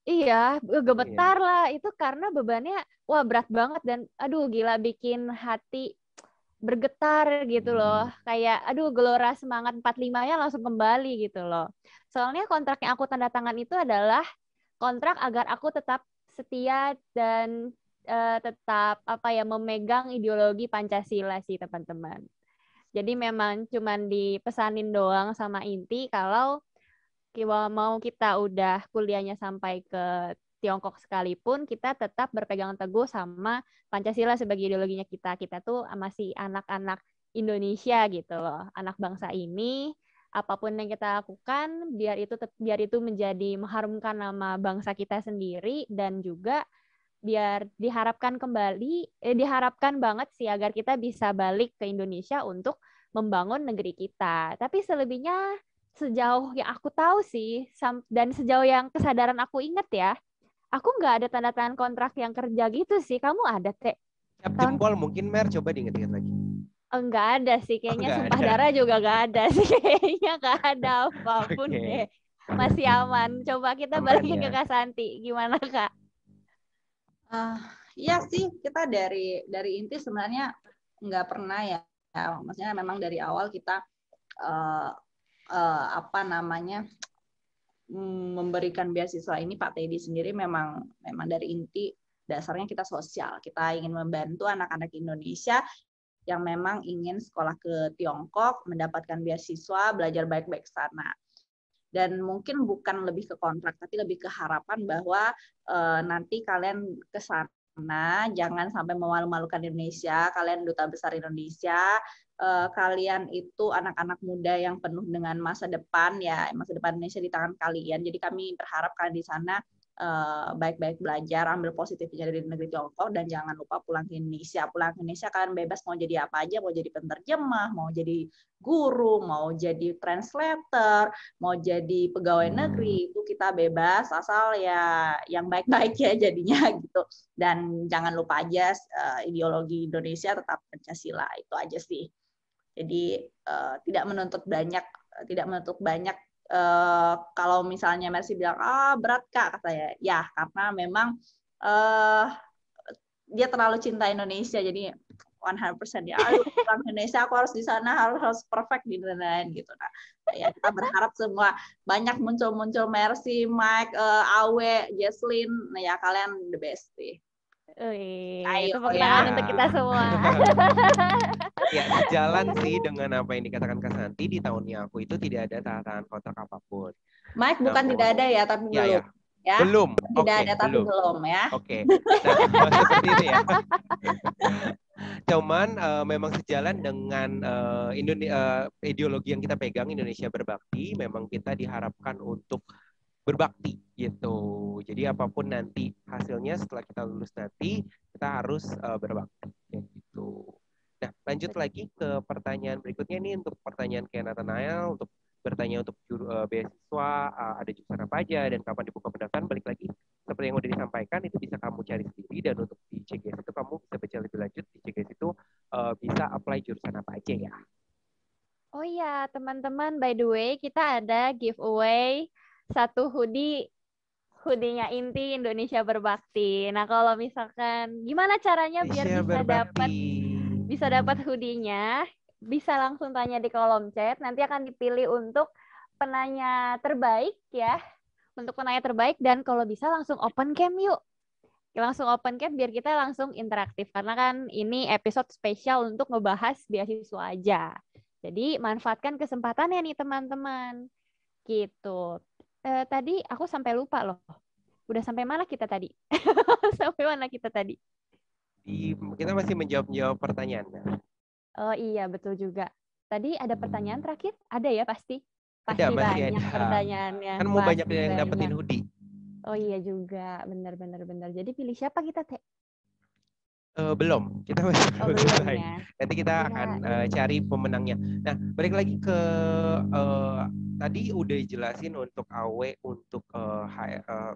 Iya, gemetar lah. Itu karena bebannya wah berat banget dan aduh gila bikin hati bergetar gitu loh. Kayak aduh gelora semangat 45-nya langsung kembali gitu loh. Soalnya kontrak yang aku tanda tangan itu adalah kontrak agar aku tetap setia dan tetap memegang ideologi Pancasila sih teman-teman. Jadi memang cuman dipesanin doang sama Inti kalau mau kita udah kuliahnya sampai ke Tiongkok sekalipun, kita tetap berpegang teguh sama Pancasila sebagai ideologinya kita. Kita tuh masih anak-anak Indonesia gitu loh, anak bangsa ini. Apapun yang kita lakukan, biar itu menjadi mengharumkan nama bangsa kita sendiri, dan juga biar diharapkan banget sih agar kita bisa balik ke Indonesia untuk membangun negeri kita. Tapi selebihnya sejauh yang aku tahu sih, dan sejauh yang kesadaran aku ingat ya, aku nggak ada tanda tangan kontrak yang kerja gitu sih. Kamu ada, Teh? Cap jempol mungkin, Mer, coba diinget-inget lagi. Enggak ada sih, kayaknya nggak sumpah ada. darah juga nggak ada sih, kayaknya nggak ada apapun Oke. deh. Masih aman. Coba kita Aman balikin ya. ke Kak Santi. Gimana, Kak? Iya sih, kita dari inti sebenarnya nggak pernah ya. Maksudnya memang dari awal kita memberikan beasiswa ini, Pak Teddy sendiri memang dari inti dasarnya kita sosial. Kita ingin membantu anak-anak Indonesia yang memang ingin sekolah ke Tiongkok, mendapatkan beasiswa, belajar baik-baik sana. Dan mungkin bukan lebih ke kontrak, tapi lebih ke harapan bahwa nanti kalian ke sana jangan sampai memalu-malukan Indonesia, kalian duta besar Indonesia, kalian itu anak-anak muda yang penuh dengan masa depan ya, masa depan Indonesia di tangan kalian. Jadi kami berharap kalian di sana baik-baik belajar, ambil positifnya dari negeri Tiongkok, dan jangan lupa pulang ke Indonesia. Pulang ke Indonesia kalian bebas mau jadi apa aja, mau jadi penerjemah, mau jadi guru, mau jadi translator, mau jadi pegawai negeri, itu kita bebas asal ya yang baik-baik ya jadinya gitu. Dan jangan lupa aja ideologi Indonesia tetap Pancasila, itu aja sih. Jadi tidak menuntut banyak. Kalau misalnya Mercy bilang berat Kak, kata saya ya karena memang dia terlalu cinta Indonesia, jadi 100% ya pulang Indonesia aku harus di sana harus perfect di lain gitu. Nah ya kita berharap semua banyak muncul Mercy, Mike, Awe, Jesslyn, nah ya kalian the best sih. Itu pertanyaan untuk kita semua. Ya, sejalan sih dengan apa yang dikatakan Kak Santi, di tahunnya aku itu tidak ada tanda-tangan kontrak apapun. Mike bukan tidak ada ya, tapi belum. Ya. Belum. Tidak ada tapi belum ya. Oke. Nah, seperti itu ya. Cuman memang sejalan dengan ideologi yang kita pegang, Indonesia Berbakti, memang kita diharapkan untuk berbakti gitu. Jadi apapun nanti hasilnya setelah kita lulus nanti, kita harus berbakti gitu. Nah, lanjut lagi ke pertanyaan berikutnya nih, untuk pertanyaan kayak Nathanael, untuk bertanya untuk beasiswa, ada jurusan apa aja dan kapan dibuka pendaftaran. Balik lagi seperti yang udah disampaikan, itu bisa kamu cari sendiri, dan untuk di CGS itu kamu bisa baca lebih lanjut. Di CGS itu bisa apply jurusan apa aja ya. Oh iya, teman-teman, by the way, kita ada giveaway 1 hoodie-nya Inti Indonesia Berbakti. Nah, kalau misalkan gimana caranya biar bisa dapat hoodie-nya, bisa langsung tanya di kolom chat. Nanti akan dipilih untuk penanya terbaik ya. Untuk penanya terbaik, dan kalau bisa langsung open cam yuk. Langsung open cam biar kita langsung interaktif, karena kan ini episode spesial untuk ngebahas beasiswa aja. Jadi manfaatkan kesempatannya nih teman-teman. Gitu. Tadi aku sampai lupa loh. Udah sampai mana kita tadi? Sampai mana kita tadi? Kita masih menjawab pertanyaan. Oh iya, betul juga. Tadi ada pertanyaan terakhir? Ada ya pasti? Ada, masih banyak ada. pertanyaannya. Kan mau banyak yang dapetin hoodie. Oh iya juga, benar. Jadi pilih siapa kita, Teh? Belum, kita masih belum selesai. Ya. Nanti kita akan cari pemenangnya. Nah, balik lagi ke tadi udah jelasin untuk AW, untuk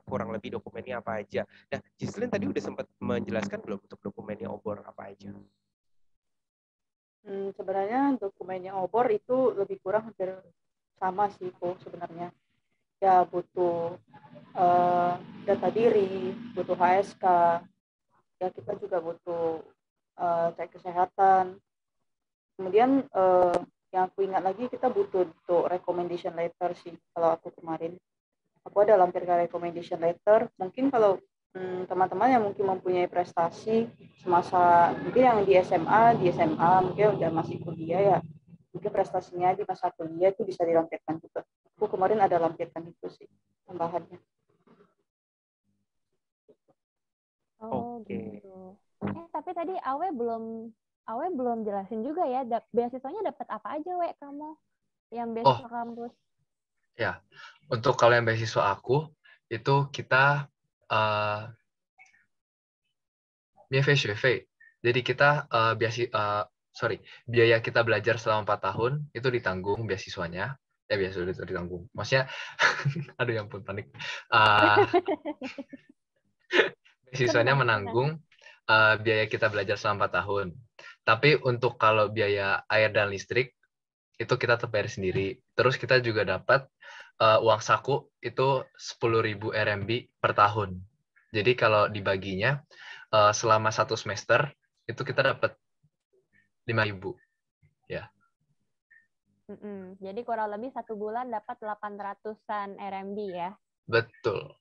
kurang lebih dokumennya apa aja. Nah, Jesslyn tadi udah sempat menjelaskan belum untuk dokumennya obor apa aja? Sebenarnya dokumennya obor itu lebih kurang hampir sama sih kok sebenarnya. Ya butuh data diri, butuh HSK, ya kita juga butuh cek kesehatan. Kemudian yang aku ingat lagi, kita butuh untuk recommendation letter sih. Kalau aku kemarin aku ada lampirkan recommendation letter. Mungkin kalau teman-teman yang mungkin mempunyai prestasi semasa mungkin yang di SMA mungkin udah masih kuliah ya, mungkin prestasinya di masa kuliah itu bisa dilampirkan juga. Aku kemarin ada lampirkan itu sih tambahannya. Oke. Gitu. Tapi tadi Awe belum jelasin juga ya, beasiswanya dapat apa aja, We, kamu yang beasiswa kampus? Ya, untuk kalau yang beasiswa aku, itu kita jadi kita biaya kita belajar selama 4 tahun itu ditanggung beasiswanya. Beasiswa itu ditanggung. Maksudnya, aduh ya ampun, panik. Beasiswanya menanggung biaya kita belajar selama 4 tahun. Tapi untuk kalau biaya air dan listrik, itu kita tetap bayar sendiri. Terus kita juga dapat uang saku itu 10.000 RMB per tahun. Jadi kalau dibaginya selama 1 semester itu kita dapat 5.000. Ya. Jadi kurang lebih 1 bulan dapat 800-an RMB ya. Betul.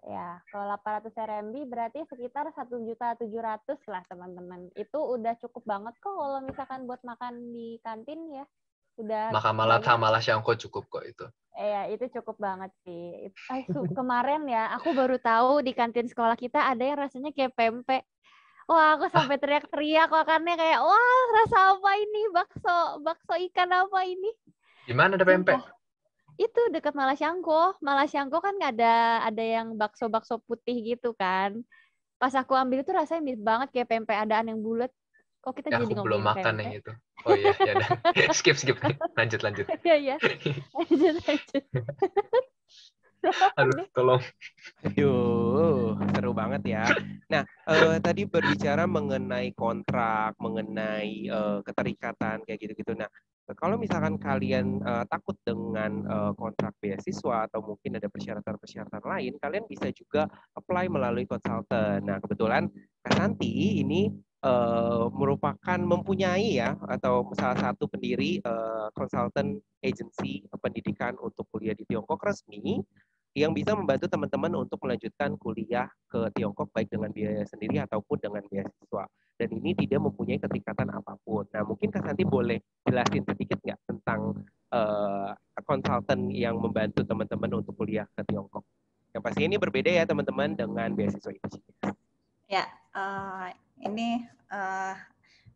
Ya, kalau 800 RMB berarti sekitar 1.700.000 lah teman-teman. Itu udah cukup banget kok kalau misalkan buat makan di kantin ya. Udah makan malat sama lasyangko cukup kok itu. Iya, itu cukup banget sih. Kemarin ya, aku baru tahu di kantin sekolah kita ada yang rasanya kayak pempek. Wah, aku sampai teriak-teriak makannya kayak, wah, rasa apa ini? Bakso ikan apa ini? Di mana ada pempek? Itu dekat Malasyangko. Malasyangko kan ada yang bakso putih gitu kan. Pas aku ambil itu rasanya mirip banget kayak pempek adaan yang bulat. Kok kita jadi aku belum makan pempek? yang itu. Oh iya, ya udah. skip. Lanjut. Iya. Lanjut. Aduh, tolong. Aduh, seru banget ya. Nah, tadi berbicara mengenai kontrak, mengenai keterikatan kayak gitu-gitu. Nah, kalau misalkan kalian takut dengan kontrak beasiswa atau mungkin ada persyaratan-persyaratan lain, kalian bisa juga apply melalui konsultan. Nah, kebetulan Kak Santi ini merupakan mempunyai ya atau salah satu pendiri consultant agency pendidikan untuk kuliah di Tiongkok resmi yang bisa membantu teman-teman untuk melanjutkan kuliah ke Tiongkok baik dengan biaya sendiri ataupun dengan beasiswa. Dan ini tidak mempunyai keterikatan apapun. Nah, mungkin Kak Santi boleh jelasin sedikit nggak tentang konsultan yang membantu teman-teman untuk kuliah ke Tiongkok. Yang pasti ini berbeda ya teman-teman dengan beasiswa itu. Ya, ini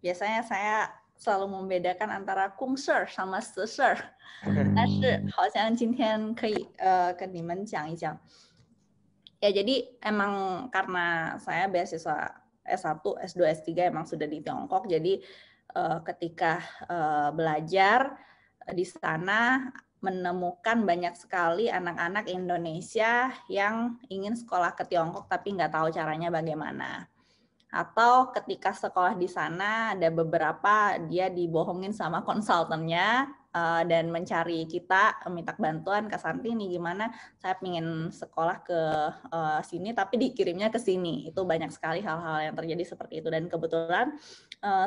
biasanya saya selalu membedakan antara 公事sama 私事，但是好像今天可以跟你们讲一讲。Ya, jadi emang karena saya beasiswa S1, S2, S3 emang sudah di Tiongkok, jadi ketika belajar di sana menemukan banyak sekali anak-anak Indonesia yang ingin sekolah ke Tiongkok tapi nggak tahu caranya bagaimana. Atau ketika sekolah di sana ada beberapa dia dibohongin sama konsultannya dan mencari kita, minta bantuan, Kak Santi nih gimana, saya ingin sekolah ke sini tapi dikirimnya ke sini. Itu banyak sekali hal-hal yang terjadi seperti itu. Dan kebetulan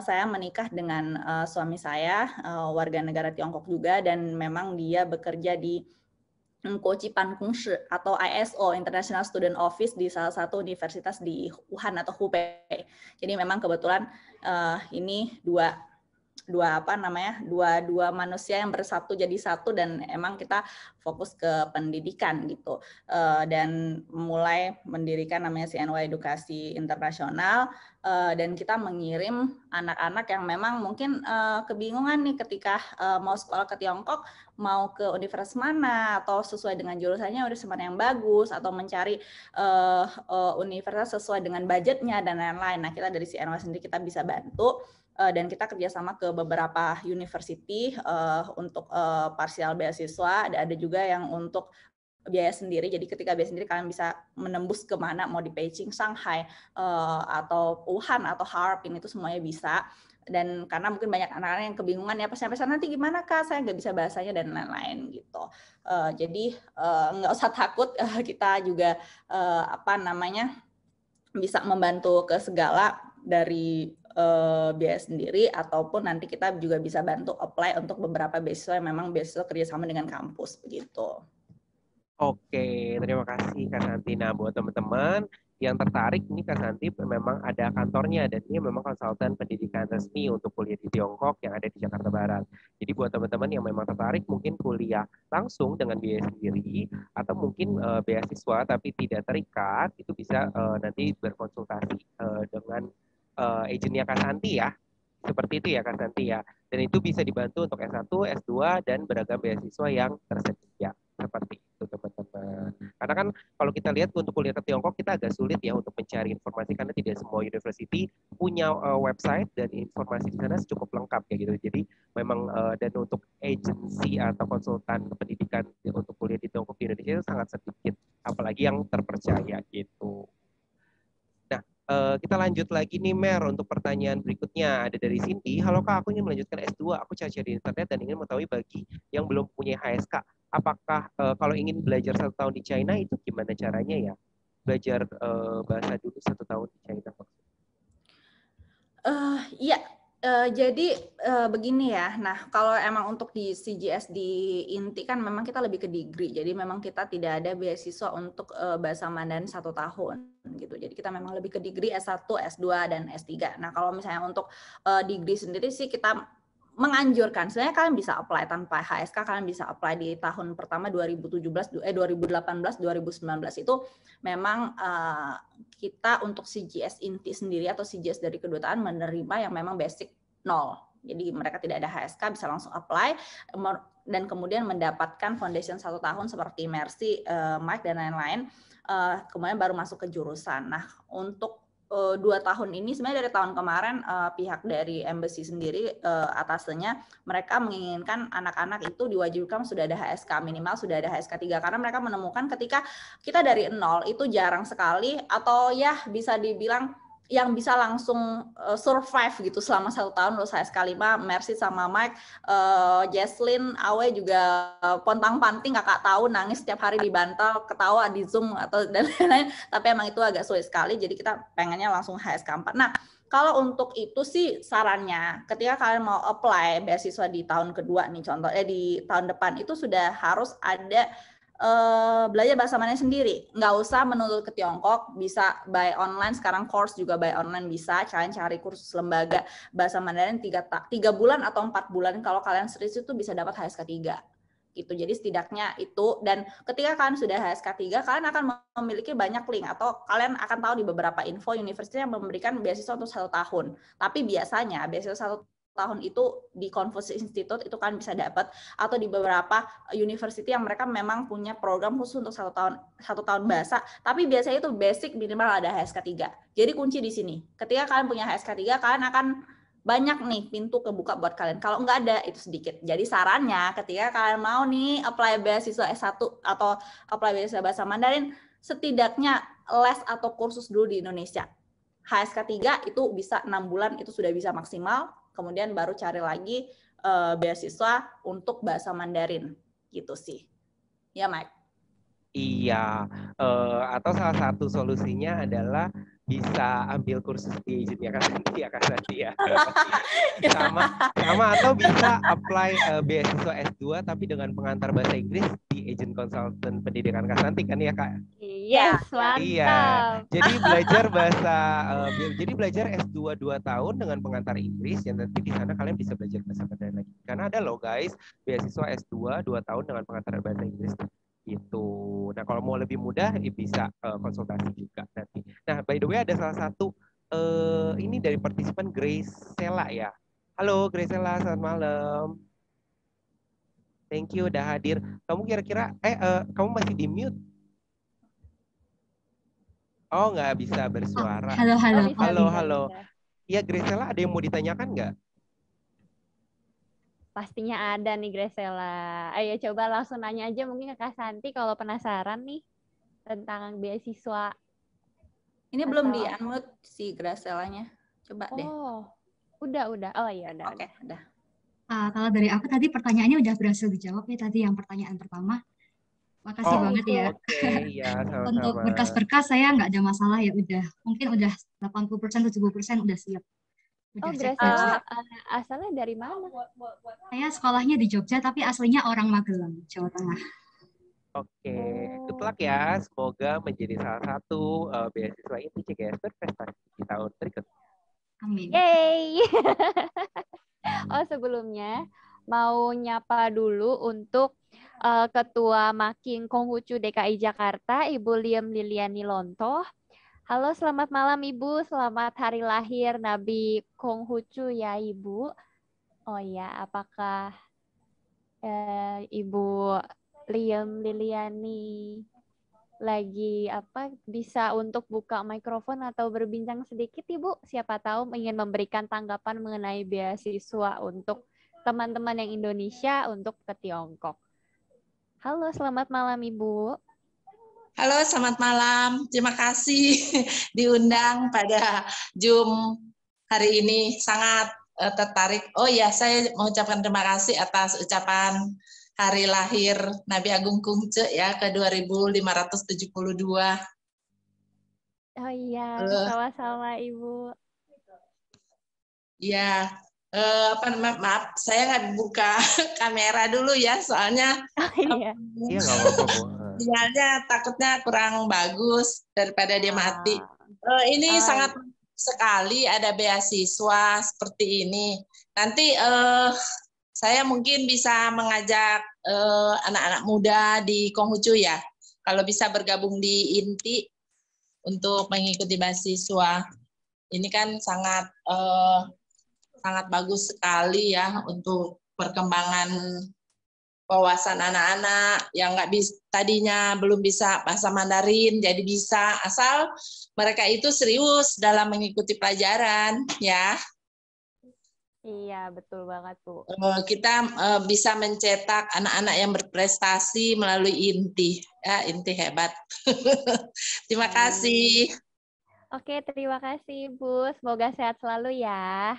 saya menikah dengan suami saya, warga negara Tiongkok juga, dan memang dia bekerja di Kojipan Kungshi atau ISO International Student Office di salah satu universitas di Wuhan atau Hubei. Jadi memang kebetulan ini dua manusia yang bersatu jadi satu, dan emang kita fokus ke pendidikan gitu, dan mulai mendirikan namanya CNY Edukasi Internasional, dan kita mengirim anak-anak yang memang mungkin kebingungan nih ketika mau sekolah ke Tiongkok, mau ke universitas mana atau sesuai dengan jurusannya universitas mana yang bagus, atau mencari universitas sesuai dengan budgetnya dan lain-lain. Nah, kita dari CNY sendiri kita bisa bantu. Dan kita kerjasama ke beberapa university untuk parsial beasiswa, ada juga yang untuk biaya sendiri. Jadi ketika biaya sendiri kalian bisa menembus kemana, mau di Beijing, Shanghai, atau Wuhan, atau Harbin, itu semuanya bisa. Dan karena mungkin banyak anak-anak yang kebingungan ya, pas sampai sana nanti gimana Kak, saya nggak bisa bahasanya dan lain-lain gitu. Jadi nggak usah takut, kita juga bisa membantu ke segala dari biaya sendiri, ataupun nanti kita juga bisa bantu apply untuk beberapa beasiswa yang memang beasiswa kerjasama dengan kampus begitu. Oke, terima kasih Kak Santi. Nah, buat teman-teman yang tertarik, ini Kak Santi memang ada kantornya dan ini memang konsultan pendidikan resmi untuk kuliah di Tiongkok yang ada di Jakarta Barat. Jadi buat teman-teman yang memang tertarik mungkin kuliah langsung dengan biaya sendiri atau mungkin beasiswa tapi tidak terikat, itu bisa nanti berkonsultasi dengan agennya Kak Santi ya. Seperti itu ya Kak Santi ya. Dan itu bisa dibantu untuk S1, S2 dan beragam beasiswa yang tersedia. Seperti itu teman-teman. Karena kan kalau kita lihat untuk kuliah ke Tiongkok kita agak sulit ya untuk mencari informasi karena tidak semua university punya website dan informasi di sana cukup lengkap ya gitu. Jadi memang dan untuk agensi atau konsultan pendidikan untuk kuliah di Tiongkok di Indonesia itu sangat sedikit, apalagi yang terpercaya gitu. Nah, kita lanjut lagi nih Mer untuk pertanyaan berikutnya ada dari Cindy. Halo Kak, aku ingin melanjutkan S2, aku cari di internet dan ingin mengetahui bagi yang belum punya HSK. Apakah kalau ingin belajar 1 tahun di China itu gimana caranya ya? Belajar bahasa dulu 1 tahun di China maksudnya. Iya, jadi begini ya. Nah, kalau emang untuk di CGS di INTI kan memang kita lebih ke degree. Jadi memang kita tidak ada beasiswa untuk bahasa Mandarin 1 tahun gitu. Jadi kita memang lebih ke degree S1, S2 dan S3. Nah, kalau misalnya untuk degree sendiri sih kita menganjurkan, sebenarnya kalian bisa apply tanpa HSK, kalian bisa apply di tahun pertama 2018, 2019 itu memang kita untuk CGS INTI sendiri atau CGS dari kedutaan menerima yang memang basic 0. Jadi mereka tidak ada HSK bisa langsung apply dan kemudian mendapatkan foundation 1 tahun seperti Mercy, Mike dan lain-lain. Kemudian baru masuk ke jurusan. Nah, untuk 2 tahun ini sebenarnya dari tahun kemarin pihak dari embassy sendiri atasnya mereka menginginkan anak-anak itu diwajibkan sudah ada HSK, minimal sudah ada HSK 3 karena mereka menemukan ketika kita dari 0 itu jarang sekali atau ya bisa dibilang yang bisa langsung survive gitu selama 1 tahun lulus HSK 5, Mercy sama Mike, Jesslyn, Awe juga pontang-panting kakak tahu nangis setiap hari di bantal, ketawa di Zoom atau dan lain-lain, tapi emang itu agak sulit sekali jadi kita pengennya langsung HSK 4. Nah, kalau untuk itu sih sarannya ketika kalian mau apply beasiswa di tahun kedua nih contohnya di tahun depan itu sudah harus ada belajar bahasa Mandarin sendiri, nggak usah menuntut ke Tiongkok, bisa by online, sekarang course juga by online bisa, kalian cari kursus lembaga bahasa Mandarin 3 bulan atau 4 bulan, kalau kalian serius itu bisa dapat HSK 3 gitu. Jadi setidaknya itu, dan ketika kalian sudah HSK 3 kalian akan memiliki banyak link atau kalian akan tahu di beberapa info universitas yang memberikan beasiswa untuk 1 tahun, tapi biasanya beasiswa 1 tahun itu di Confucius Institute itu kan bisa dapat atau di beberapa university yang mereka memang punya program khusus untuk 1 tahun bahasa, tapi biasanya itu basic minimal ada HSK 3. Jadi kunci di sini. Ketika kalian punya HSK 3 kalian akan banyak nih pintu kebuka buat kalian. Kalau nggak ada itu sedikit. Jadi sarannya ketika kalian mau nih apply beasiswa S1 atau apply beasiswa bahasa Mandarin, setidaknya les atau kursus dulu di Indonesia. HSK 3 itu bisa 6 bulan itu sudah bisa maksimal. Kemudian baru cari lagi beasiswa untuk bahasa Mandarin gitu sih. Ya, Mike? Iya, atau salah satu solusinya adalah bisa ambil kursus di agennya Kak Santi ya Kak Santi ya. sama atau bisa apply beasiswa S2 tapi dengan pengantar bahasa Inggris di agent konsultan pendidikan Kak Santi kan ya Kak? Yes, mantap. Iya. Jadi belajar S2 2 tahun dengan pengantar Inggris yang nanti di sana kalian bisa belajar bahasa Mandarin lagi. Karena ada loh guys, beasiswa S2 2 tahun dengan pengantar bahasa Inggris gitu. Nah, kalau mau lebih mudah bisa konsultasi juga nanti. Nah, by the way ada salah satu ini dari partisipan Grace Sela ya. Halo Grace Sela, selamat malam. Thank you udah hadir. Kamu kira-kira kamu masih di mute? Oh, nggak bisa bersuara. Halo. Iya, Gresela, ada yang mau ditanyakan nggak? Pastinya ada nih, Gresela. Ayo coba langsung nanya aja mungkin ke Kak Santi kalau penasaran nih tentang beasiswa. Ini belum di-unmute si Gracelanya. Coba deh. Oh, udah. Oh iya, udah. Oke, udah. Kalau dari aku tadi pertanyaannya udah berhasil dijawab ya tadi yang pertanyaan pertama. Makasih banget ya. Ya, Untuk berkas-berkas saya nggak ada masalah ya udah. Mungkin udah 80% 70% udah siap. Oh, Grace, asalnya dari mana? Saya sekolahnya di Jogja tapi aslinya orang Magelang, Jawa Tengah. Oke, good luck ya. Semoga menjadi salah satu beasiswa inti CGS berprestasi di tahun berikutnya. Amin. Yeay. Oh, sebelumnya mau nyapa dulu untuk Ketua Making Konghucu DKI Jakarta, Ibu Liam Liliani Lontoh. Halo, selamat malam Ibu. Selamat hari lahir Nabi Konghucu ya Ibu. Oh ya, apakah Ibu Liam Liliani lagi bisa untuk buka mikrofon atau berbincang sedikit Ibu? Siapa tahu ingin memberikan tanggapan mengenai beasiswa untuk teman-teman yang Indonesia untuk ke Tiongkok. Halo, selamat malam Ibu. Halo, selamat malam. Terima kasih diundang pada Zoom hari ini. Sangat tertarik. Oh ya, saya mengucapkan terima kasih atas ucapan hari lahir Nabi Agung Kungce ya ke 2572. Oh iya, sama-sama Ibu. Ya, maaf, saya nggak buka kamera dulu ya, soalnya Iya, nggak apa-apa, Bu. sinyalnya takutnya kurang bagus daripada dia mati. Ini sangat sekali ada beasiswa seperti ini. Nanti saya mungkin bisa mengajak anak-anak muda di Konghucu ya, kalau bisa bergabung di INTI untuk mengikuti beasiswa. Ini kan sangat sangat bagus sekali ya untuk perkembangan wawasan anak-anak yang nggak bisa tadinya belum bisa bahasa Mandarin jadi bisa, asal mereka itu serius dalam mengikuti pelajaran ya. Iya, betul banget, Bu. Kita bisa mencetak anak-anak yang berprestasi melalui INTI. Ya, INTI hebat. Terima kasih. Oke, terima kasih, Bu. Semoga sehat selalu ya.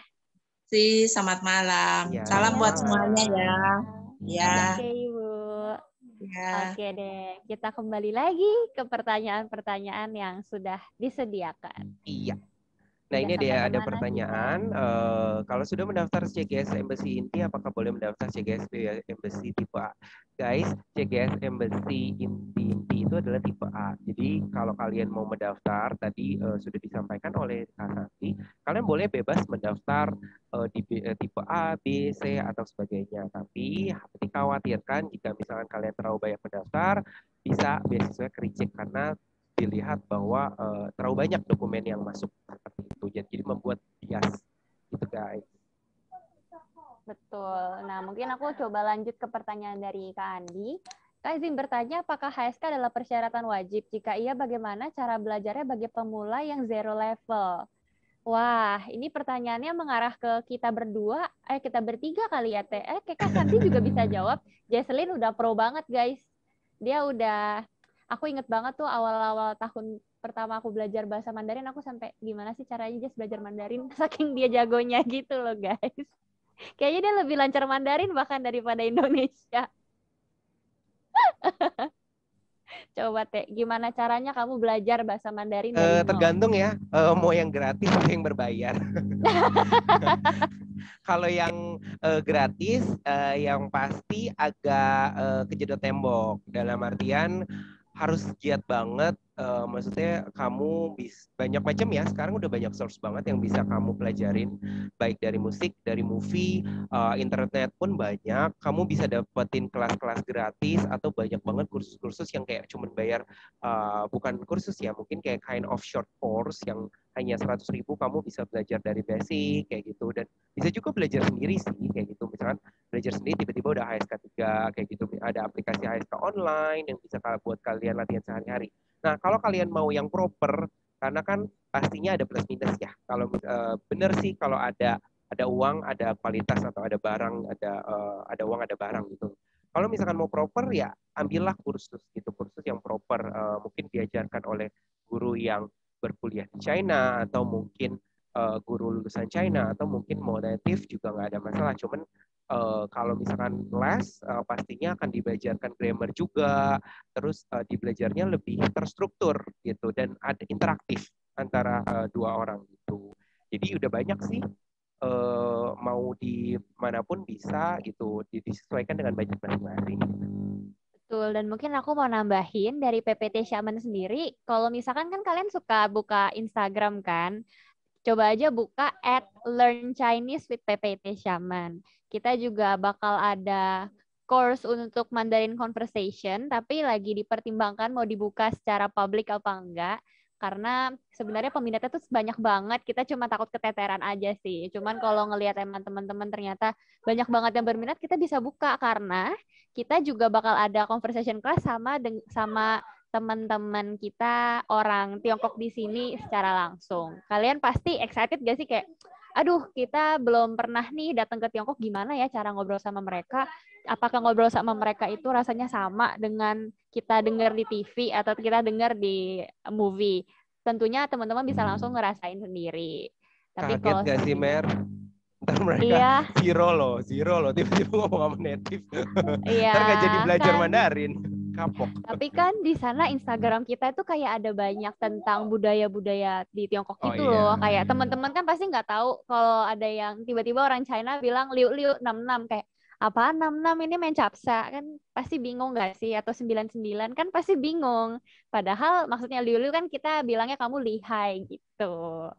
Selamat malam. Ya, salam buat semuanya ya. Ya. Oke, Ibu. Ya. Oke deh, kita kembali lagi ke pertanyaan-pertanyaan yang sudah disediakan. Iya. Nah, ini ada pertanyaan. Kalau sudah mendaftar CGS Embassy Inti, apakah boleh mendaftar CGS Embassy tipe A? Guys, CGS Embassy Inti itu adalah tipe A. Jadi kalau kalian mau mendaftar, tadi sudah disampaikan oleh Kak Santi, kalian boleh bebas mendaftar di tipe A, B, C, atau sebagainya. Tapi dikhawatirkan jika misalkan kalian terlalu banyak mendaftar, bisa beasiswa ke-reject karena dilihat bahwa terlalu banyak dokumen yang masuk seperti itu, jadi membuat bias gitu guys. Betul. Nah, mungkin aku coba lanjut ke pertanyaan dari Kak Andi. Kak izin bertanya, apakah HSK adalah persyaratan wajib? Jika iya, bagaimana cara belajarnya bagi pemula yang zero level? Wah, ini pertanyaannya mengarah ke kita berdua, kita bertiga kali ya, Teh. Kak Santi juga bisa jawab. Jesselyn udah pro banget, guys. Dia udah, aku inget banget tuh awal-awal tahun pertama aku belajar bahasa Mandarin, aku sampai gimana sih caranya Jess belajar Mandarin, saking dia jagonya gitu loh, guys. Kayaknya dia lebih lancar Mandarin bahkan daripada Indonesia. Coba Teh, gimana caranya kamu belajar bahasa Mandarin dari nol? Tergantung ya, mau yang gratis atau yang berbayar. Kalau yang gratis, yang pasti agak kejedot tembok. Dalam artian harus giat banget. Maksudnya kamu banyak macam ya. Sekarang udah banyak source banget yang bisa kamu pelajarin, baik dari musik, dari movie, internet pun banyak. Kamu bisa dapetin kelas-kelas gratis atau banyak banget kursus-kursus yang kayak cuman bayar, bukan kursus ya, mungkin kayak kind of short course yang hanya 100.000 kamu bisa belajar dari basic kayak gitu, dan bisa juga belajar sendiri sih kayak gitu. Misalkan belajar sendiri tiba-tiba udah HSK 3 kayak gitu, ada aplikasi HSK online yang bisa buat kalian latihan sehari-hari. Nah, kalau kalian mau yang proper, karena kan pastinya ada plus minus ya. Kalau bener sih kalau ada uang, ada kualitas, atau ada barang, ada uang, ada barang gitu. Kalau misalkan mau proper ya ambillah kursus gitu, kursus yang proper, mungkin diajarkan oleh guru yang berkuliah di China, atau mungkin guru lulusan China, atau mungkin mau native juga nggak ada masalah. Cuman kalau misalkan les, pastinya akan dibelajarkan grammar juga, terus dibelajarnya lebih terstruktur gitu, dan ada interaktif antara dua orang gitu. Jadi udah banyak sih, mau di manapun bisa gitu, disesuaikan dengan budget masing-masing. betul. Dan mungkin aku mau nambahin dari PPT Shaman sendiri, kalau misalkan kan kalian suka buka Instagram kan, coba aja buka @learnchinese with PPT Shaman. Kita juga bakal ada course untuk Mandarin Conversation, tapi lagi dipertimbangkan mau dibuka secara publik apa enggak. Karena sebenarnya peminatnya tuh banyak banget, kita cuma takut keteteran aja sih. Cuman kalau ngelihat emang teman-teman ternyata banyak banget yang berminat, kita bisa buka karena kita juga bakal ada conversation class sama teman-teman kita orang Tiongkok di sini secara langsung. Kalian pasti excited gak sih kayak, aduh kita belum pernah nih datang ke Tiongkok, gimana ya cara ngobrol sama mereka? Apakah ngobrol sama mereka itu rasanya sama dengan kita dengar di TV atau kita dengar di movie? Tentunya teman-teman bisa langsung ngerasain sendiri. Tapi Kaget kalau gak sih, Mer? Ntar mereka iya, zero loh, tiba-tiba ngomong sama native. iya, Ntar gak jadi belajar kan. Mandarin, kapok. Tapi kan di sana Instagram kita itu kayak ada banyak tentang budaya-budaya di Tiongkok Oh gitu iya. loh. Kayak teman-teman kan pasti nggak tahu kalau ada yang tiba-tiba orang China bilang liu liu 66 kayak apa 66 ini main capsa kan pasti bingung nggak sih, atau 99 kan pasti bingung. Padahal maksudnya liu liu kan kita bilangnya kamu lihai gitu.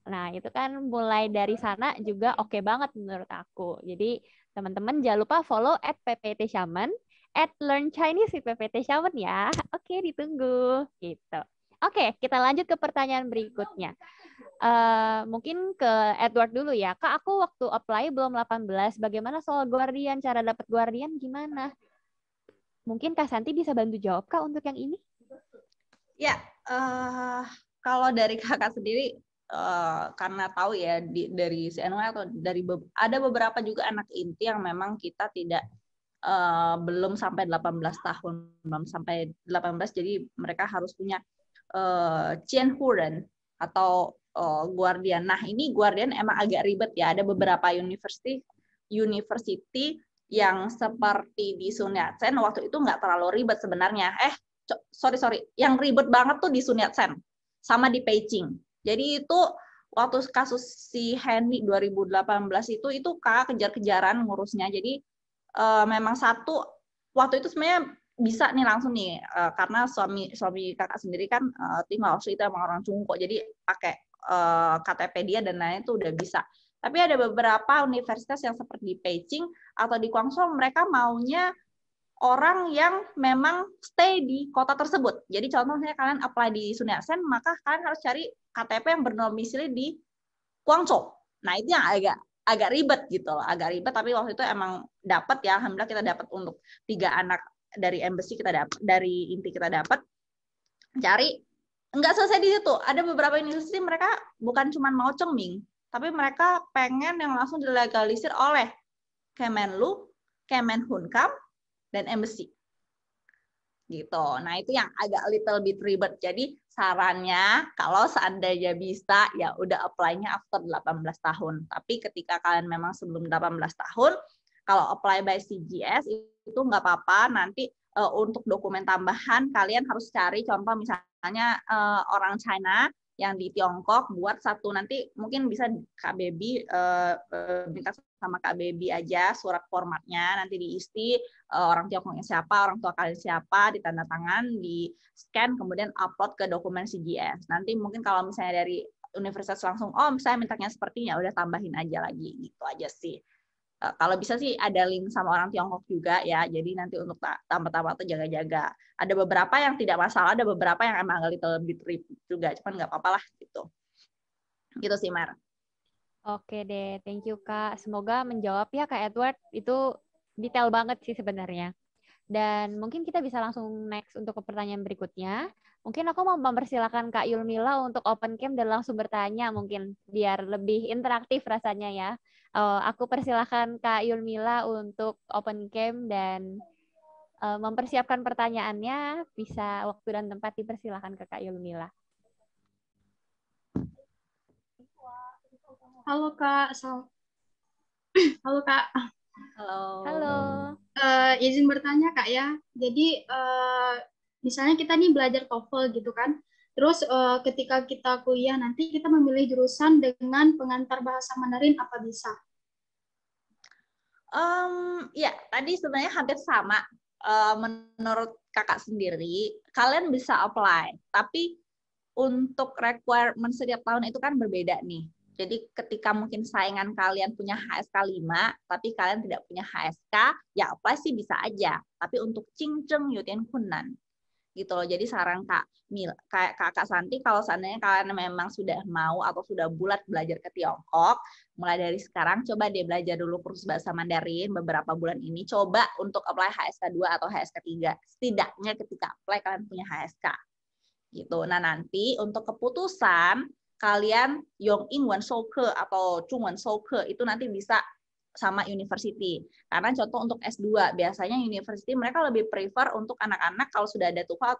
Nah, itu kan mulai dari sana juga oke banget menurut aku. Jadi, teman-teman jangan lupa follow @PPT Shaman, @LearnChineseWithPPT Shaman ya. Oke, ditunggu. Gitu. Oke, kita lanjut ke pertanyaan berikutnya. Mungkin ke Edward dulu ya. Kak, aku waktu apply belum 18. Bagaimana soal Guardian? Cara dapat Guardian gimana? Mungkin Kak Santi bisa bantu jawab, Kak, untuk yang ini? Ya, kalau dari kakak sendiri, karena tahu ya dari CNY atau dari ada beberapa juga anak inti yang memang kita tidak belum sampai 18 tahun, belum sampai 18, jadi mereka harus punya Jianhuren atau Guardian. Nah, ini Guardian emang agak ribet ya. Ada beberapa university yang seperti di Sun Yat-sen waktu itu nggak terlalu ribet sebenarnya. Sorry, yang ribet banget tuh di Sun Yat-sen sama di Beijing. Jadi itu waktu kasus si Henry 2018 itu Kak kejar-kejaran ngurusnya. Jadi memang satu waktu itu sebenarnya bisa nih langsung nih karena suami kakak sendiri kan tinggal itu emang orang Cungko, jadi pakai KTP dia dan lain itu udah bisa. Tapi ada beberapa universitas yang seperti di Beijing atau di Guangzhou mereka maunya orang yang memang stay di kota tersebut. Jadi contohnya kalian apply di Sun Yat-sen, maka kalian harus cari KTP yang berdomisili di Guangzhou. Nah, itu yang agak ribet gitu loh, agak ribet, tapi waktu itu emang dapat ya, alhamdulillah kita dapat untuk 3 anak dari embassy kita dapat, dari inti kita dapat. Cari, nggak selesai di situ. Ada beberapa universitas mereka bukan cuma mau ceming, tapi mereka pengen yang langsung dilegalisir oleh Kemenlu, Kemenhunkam, dan embassy. Gitu. Nah, itu yang agak little bit ribet. Jadi sarannya kalau seandainya bisa ya udah apply-nya after 18 tahun. Tapi ketika kalian memang sebelum 18 tahun, kalau apply by CGS itu nggak apa-apa. Nanti untuk dokumen tambahan kalian harus cari contoh misalnya orang China yang di Tiongkok buat satu, nanti mungkin bisa Kak Baby minta sama Kak Baby aja surat formatnya, nanti diisi orang Tiongkoknya siapa, orang tua kalian siapa, ditanda tangan, di scan, kemudian upload ke dokumen CGS. Nanti mungkin kalau misalnya dari universitas langsung, oh saya mintanya seperti ya udah tambahin aja lagi, gitu aja sih. Kalau bisa sih ada link sama orang Tiongkok juga ya, jadi nanti untuk tambah-tambah atau jaga-jaga. Ada beberapa yang tidak masalah, ada beberapa yang emang agak lebih trip juga, cuman nggak apa-apa lah gitu. Gitu sih, Mar. Oke deh, thank you Kak. Semoga menjawab ya Kak Edward, itu detail banget sih sebenarnya. Dan mungkin kita bisa langsung next untuk ke pertanyaan berikutnya. Mungkin aku mau mempersilakan Kak Yulmila untuk open cam dan langsung bertanya mungkin biar lebih interaktif rasanya ya. Aku persilahkan Kak Yulmila untuk open cam dan mempersiapkan pertanyaannya. Bisa waktu dan tempat dipersilakan ke Kak Yulmila. Halo Kak, halo Kak. Halo. Izin bertanya Kak ya. Jadi misalnya kita nih belajar TOEFL gitu kan. Terus ketika kita kuliah nanti kita memilih jurusan dengan pengantar bahasa Mandarin, apa bisa? Ya, tadi sebenarnya hampir sama. menurut kakak sendiri, kalian bisa apply, tapi untuk requirement setiap tahun itu kan berbeda nih. Jadi ketika mungkin saingan kalian punya HSK 5, tapi kalian tidak punya HSK, ya apply sih bisa aja. Tapi untuk Qingzheng Yutian Kunnan, gitu loh. Jadi saran Kakak Santi, kalau seandainya kalian memang sudah mau atau sudah bulat belajar ke Tiongkok, mulai dari sekarang coba deh belajar dulu kursus bahasa Mandarin beberapa bulan ini. Coba untuk apply HSK 2 atau HSK 3. Setidaknya ketika apply kalian punya HSK. Gitu. Nah, nanti untuk keputusan kalian Yong-in Wen Shouke atau Chung Wen Shouke itu nanti bisa sama university. Karena contoh untuk S2 biasanya university mereka lebih prefer untuk anak-anak kalau sudah ada TOEFL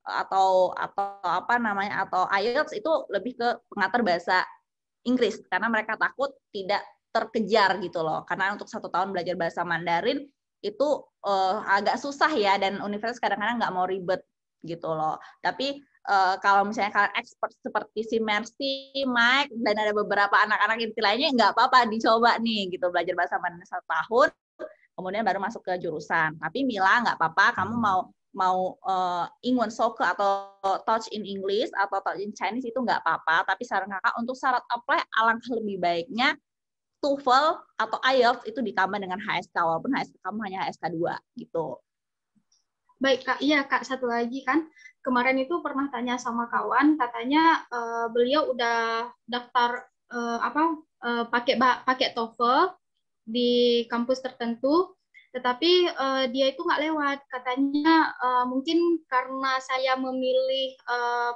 atau apa namanya atau IELTS itu lebih ke pengantar bahasa Inggris karena mereka takut tidak terkejar gitu loh. Karena untuk 1 tahun belajar bahasa Mandarin itu agak susah ya dan universitas kadang-kadang nggak mau ribet gitu loh. Tapi kalau misalnya kalian expert seperti si Mercy, Mike, dan ada beberapa anak-anak inti lainnya, nggak apa-apa dicoba nih gitu belajar bahasa Mandarin 1 tahun, kemudian baru masuk ke jurusan. Tapi Mila nggak apa-apa, kamu mau Ingwen Soke atau Touch in English atau Touch in Chinese itu nggak apa-apa. Tapi saran kakak untuk syarat apply alangkah lebih baiknya TOEFL atau IELTS itu ditambah dengan HSK walaupun HSK kamu hanya HSK 2 gitu. Baik Kak, iya Kak, satu lagi kan kemarin itu pernah tanya sama kawan, katanya beliau udah daftar pakai TOEFL di kampus tertentu, tetapi dia itu nggak lewat. Katanya mungkin karena saya memilih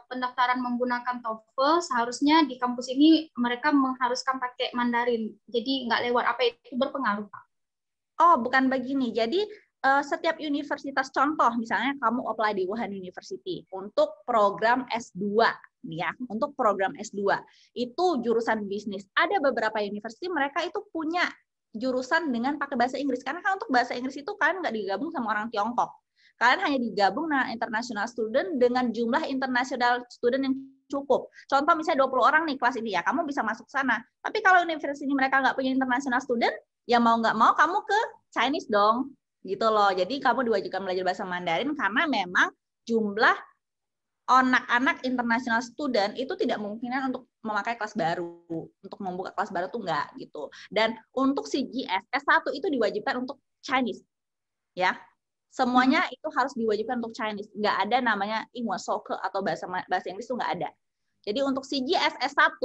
pendaftaran menggunakan TOEFL, seharusnya di kampus ini mereka mengharuskan pakai Mandarin, jadi nggak lewat. Apa itu berpengaruh Kak? Oh, bukan begini. Jadi setiap universitas, contoh misalnya kamu apply di Wuhan University untuk program S2 ya, untuk program S2 itu jurusan bisnis. Ada beberapa universitas mereka itu punya jurusan dengan pakai bahasa Inggris karena kan untuk bahasa Inggris itu kan nggak digabung sama orang Tiongkok. Kalian hanya digabung dengan international student dengan jumlah international student yang cukup. Contoh misalnya 20 orang nih kelas ini ya, kamu bisa masuk sana. Tapi kalau universitas ini mereka nggak punya international student, ya mau nggak mau kamu ke Chinese dong. Gitu loh. Jadi kamu diwajibkan belajar bahasa Mandarin karena memang jumlah anak-anak international student itu tidak memungkinkan untuk memakai kelas baru, untuk membuka kelas baru tuh enggak gitu. Dan untuk CGS S1 itu diwajibkan untuk Chinese. Ya. Semuanya itu harus diwajibkan untuk Chinese. Enggak ada namanya Ingwen Soke atau bahasa Inggris itu enggak ada. Jadi untuk CGS S1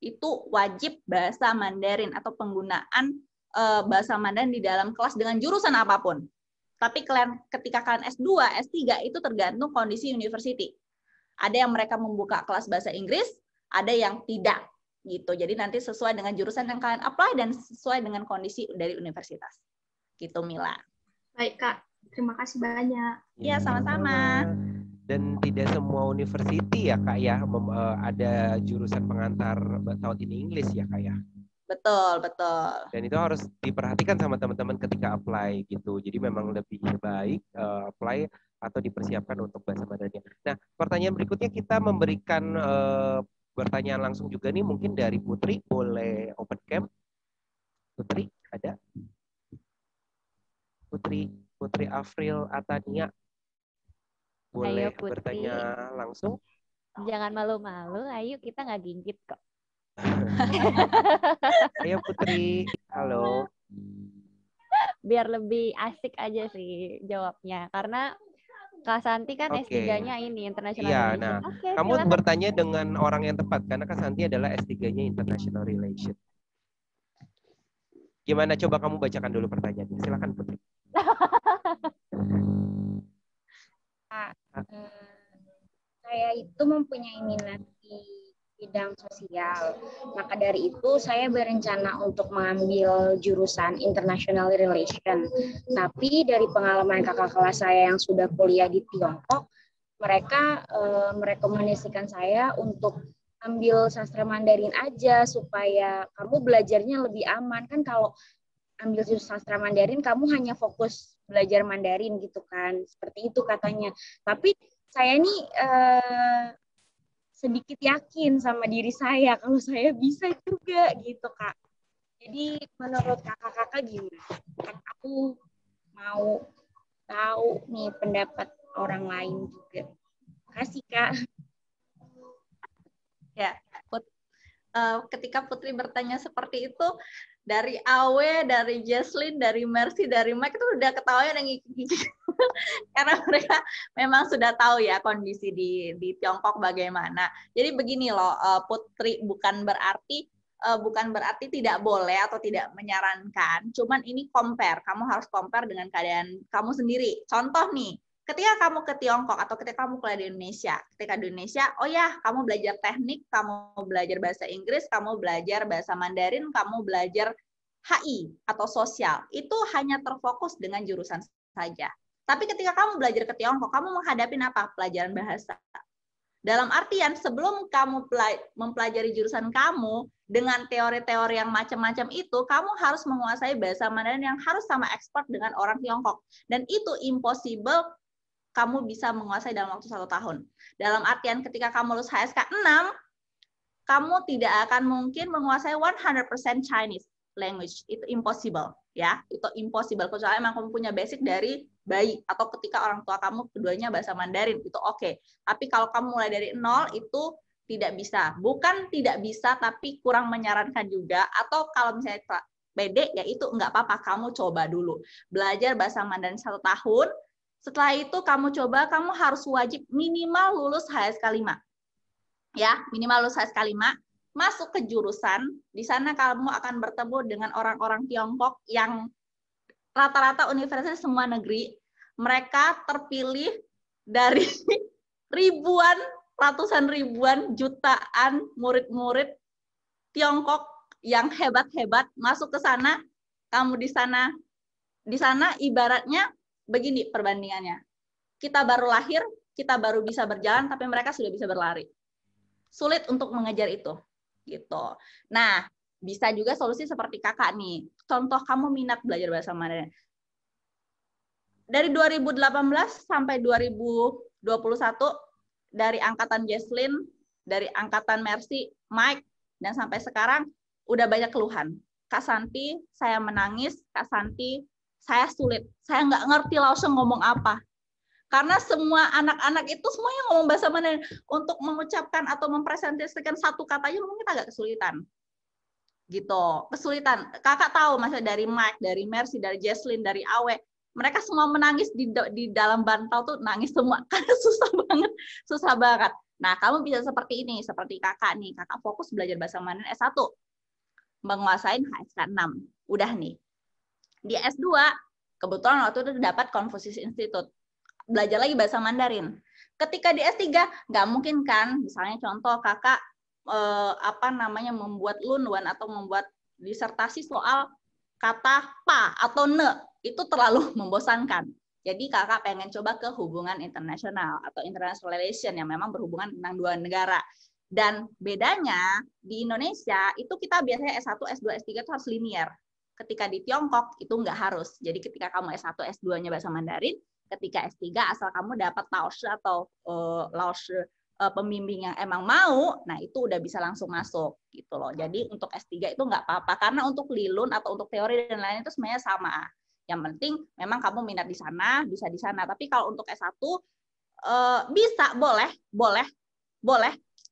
itu wajib bahasa Mandarin atau penggunaan bahasa Mandarin di dalam kelas dengan jurusan apapun. Tapi ketika kalian S2, S3 itu tergantung kondisi university. Ada yang mereka membuka kelas bahasa Inggris, ada yang tidak gitu. Jadi nanti sesuai dengan jurusan yang kalian apply dan sesuai dengan kondisi dari universitas. Gitu Mila. Baik Kak, terima kasih banyak. Iya, sama-sama. Dan tidak semua university ya Kak ya ada jurusan pengantar South in English ya Kak ya. Betul, betul. Dan itu harus diperhatikan sama teman-teman ketika apply gitu. Jadi memang lebih baik apply atau dipersiapkan untuk bahasa Mandarin. Nah, pertanyaan berikutnya kita memberikan pertanyaan langsung juga nih mungkin dari Putri, boleh open cam. Putri, ada? Putri Afril Atania. Boleh bertanya langsung? Jangan malu-malu, ayo kita nggak gigit kok. Ayo Putri, halo. Biar lebih asik aja sih jawabnya, karena Kak Santi kan S3-nya ini International Relation. Nah, kamu silakan bertanya dengan orang yang tepat karena Kak Santi adalah S3-nya International Relation. Gimana, coba kamu bacakan dulu pertanyaannya. Silakan Putri. Saya itu mempunyai minat di bidang sosial. Maka dari itu saya berencana untuk mengambil jurusan International Relation. Tapi dari pengalaman kakak kelas saya yang sudah kuliah di Tiongkok, mereka merekomendasikan saya untuk ambil sastra Mandarin aja supaya kamu belajarnya lebih aman. Kan kalau ambil jurusan sastra Mandarin kamu hanya fokus belajar Mandarin gitu kan. Seperti itu katanya. Tapi saya nih sedikit yakin sama diri saya kalau saya bisa juga gitu Kak. Jadi menurut kakak-kakak gimana? Kan aku mau tahu nih pendapat orang lain juga. Kasih Kak. Ya, ketika Putri bertanya seperti itu, dari Awe, dari Jesslyn, dari Mercy, dari Mike itu udah ketawa dan ngikik-ngikik. Karena mereka memang sudah tahu ya kondisi di Tiongkok bagaimana. Jadi begini loh, Putri, bukan berarti tidak boleh atau tidak menyarankan. Cuman ini compare, kamu harus compare dengan keadaan kamu sendiri. Contoh nih, ketika kamu ke Tiongkok atau ketika kamu kuliah di Indonesia, oh ya, kamu belajar teknik, kamu belajar bahasa Inggris, kamu belajar bahasa Mandarin, kamu belajar HI atau sosial, itu hanya terfokus dengan jurusan saja. Tapi ketika kamu belajar ke Tiongkok, kamu menghadapi apa? Pelajaran bahasa. Dalam artian, sebelum kamu mempelajari jurusan kamu dengan teori-teori yang macam-macam itu, kamu harus menguasai bahasa Mandarin yang harus sama expert dengan orang Tiongkok. Dan itu impossible kamu bisa menguasai dalam waktu 1 tahun. Dalam artian ketika kamu lulus HSK 6, kamu tidak akan mungkin menguasai 100% Chinese language. Itu impossible, ya. Itu impossible. Kecuali memang kamu punya basic dari bayi, atau ketika orang tua kamu keduanya bahasa Mandarin, itu oke. Tapi kalau kamu mulai dari nol, itu tidak bisa. Bukan tidak bisa, tapi kurang menyarankan juga. Atau kalau misalnya pede, ya itu nggak apa-apa, kamu coba dulu. Belajar bahasa Mandarin 1 tahun, setelah itu kamu coba, kamu harus wajib minimal lulus HSK 5. Ya, minimal lulus HSK 5, masuk ke jurusan, di sana kamu akan bertemu dengan orang-orang Tiongkok yang rata-rata universitas semua negeri. Mereka terpilih dari ratusan ribuan, jutaan murid-murid Tiongkok yang hebat-hebat masuk ke sana. Kamu di sana ibaratnya begini perbandingannya. Kita baru lahir, kita baru bisa berjalan, tapi mereka sudah bisa berlari. Sulit untuk mengejar itu. Gitu. Nah, bisa juga solusi seperti kakak nih. Contoh kamu minat belajar bahasa Mandarin. Dari 2018 sampai 2021, dari angkatan Jesslyn, dari angkatan Mercy, Mike, dan sampai sekarang, udah banyak keluhan. Kak Santi, saya menangis. Kak Santi, saya sulit. Saya nggak ngerti langsung ngomong apa. Karena semua anak-anak itu semuanya ngomong bahasa Mandarin. Untuk mengucapkan atau mempresentasikan satu kata aja mungkin agak kesulitan. Gitu, kesulitan. Kakak tahu, maksudnya dari Mike, dari Mercy, dari Jesslyn, dari Awe, mereka semua menangis di dalam bantal tuh nangis semua. Karena susah banget. Nah, kamu bisa seperti ini, seperti kakak nih. Kakak fokus belajar bahasa Mandarin S1. Menguasain HSK 6. Udah nih. Di S2, kebetulan waktu itu dapat Confucius Institute. Belajar lagi bahasa Mandarin. Ketika di S3, nggak mungkin kan, misalnya contoh kakak membuat lunwan atau membuat disertasi soal kata pa atau ne, itu terlalu membosankan. Jadi kakak pengen coba ke hubungan internasional atau international relation yang memang berhubungan tentang 2 negara. Dan bedanya di Indonesia itu kita biasanya S1, S2, S3 itu harus linear. Ketika di Tiongkok itu nggak harus. Jadi ketika kamu S1, S2-nya bahasa Mandarin, ketika S3 asal kamu dapat laoshi atau pembimbing yang emang mau, nah itu udah bisa langsung masuk gitu loh. Jadi untuk S3 itu nggak apa-apa, karena untuk lilun atau untuk teori dan lain itu sebenarnya sama. Yang penting memang kamu minat di sana, bisa di sana. Tapi kalau untuk S1 bisa, boleh.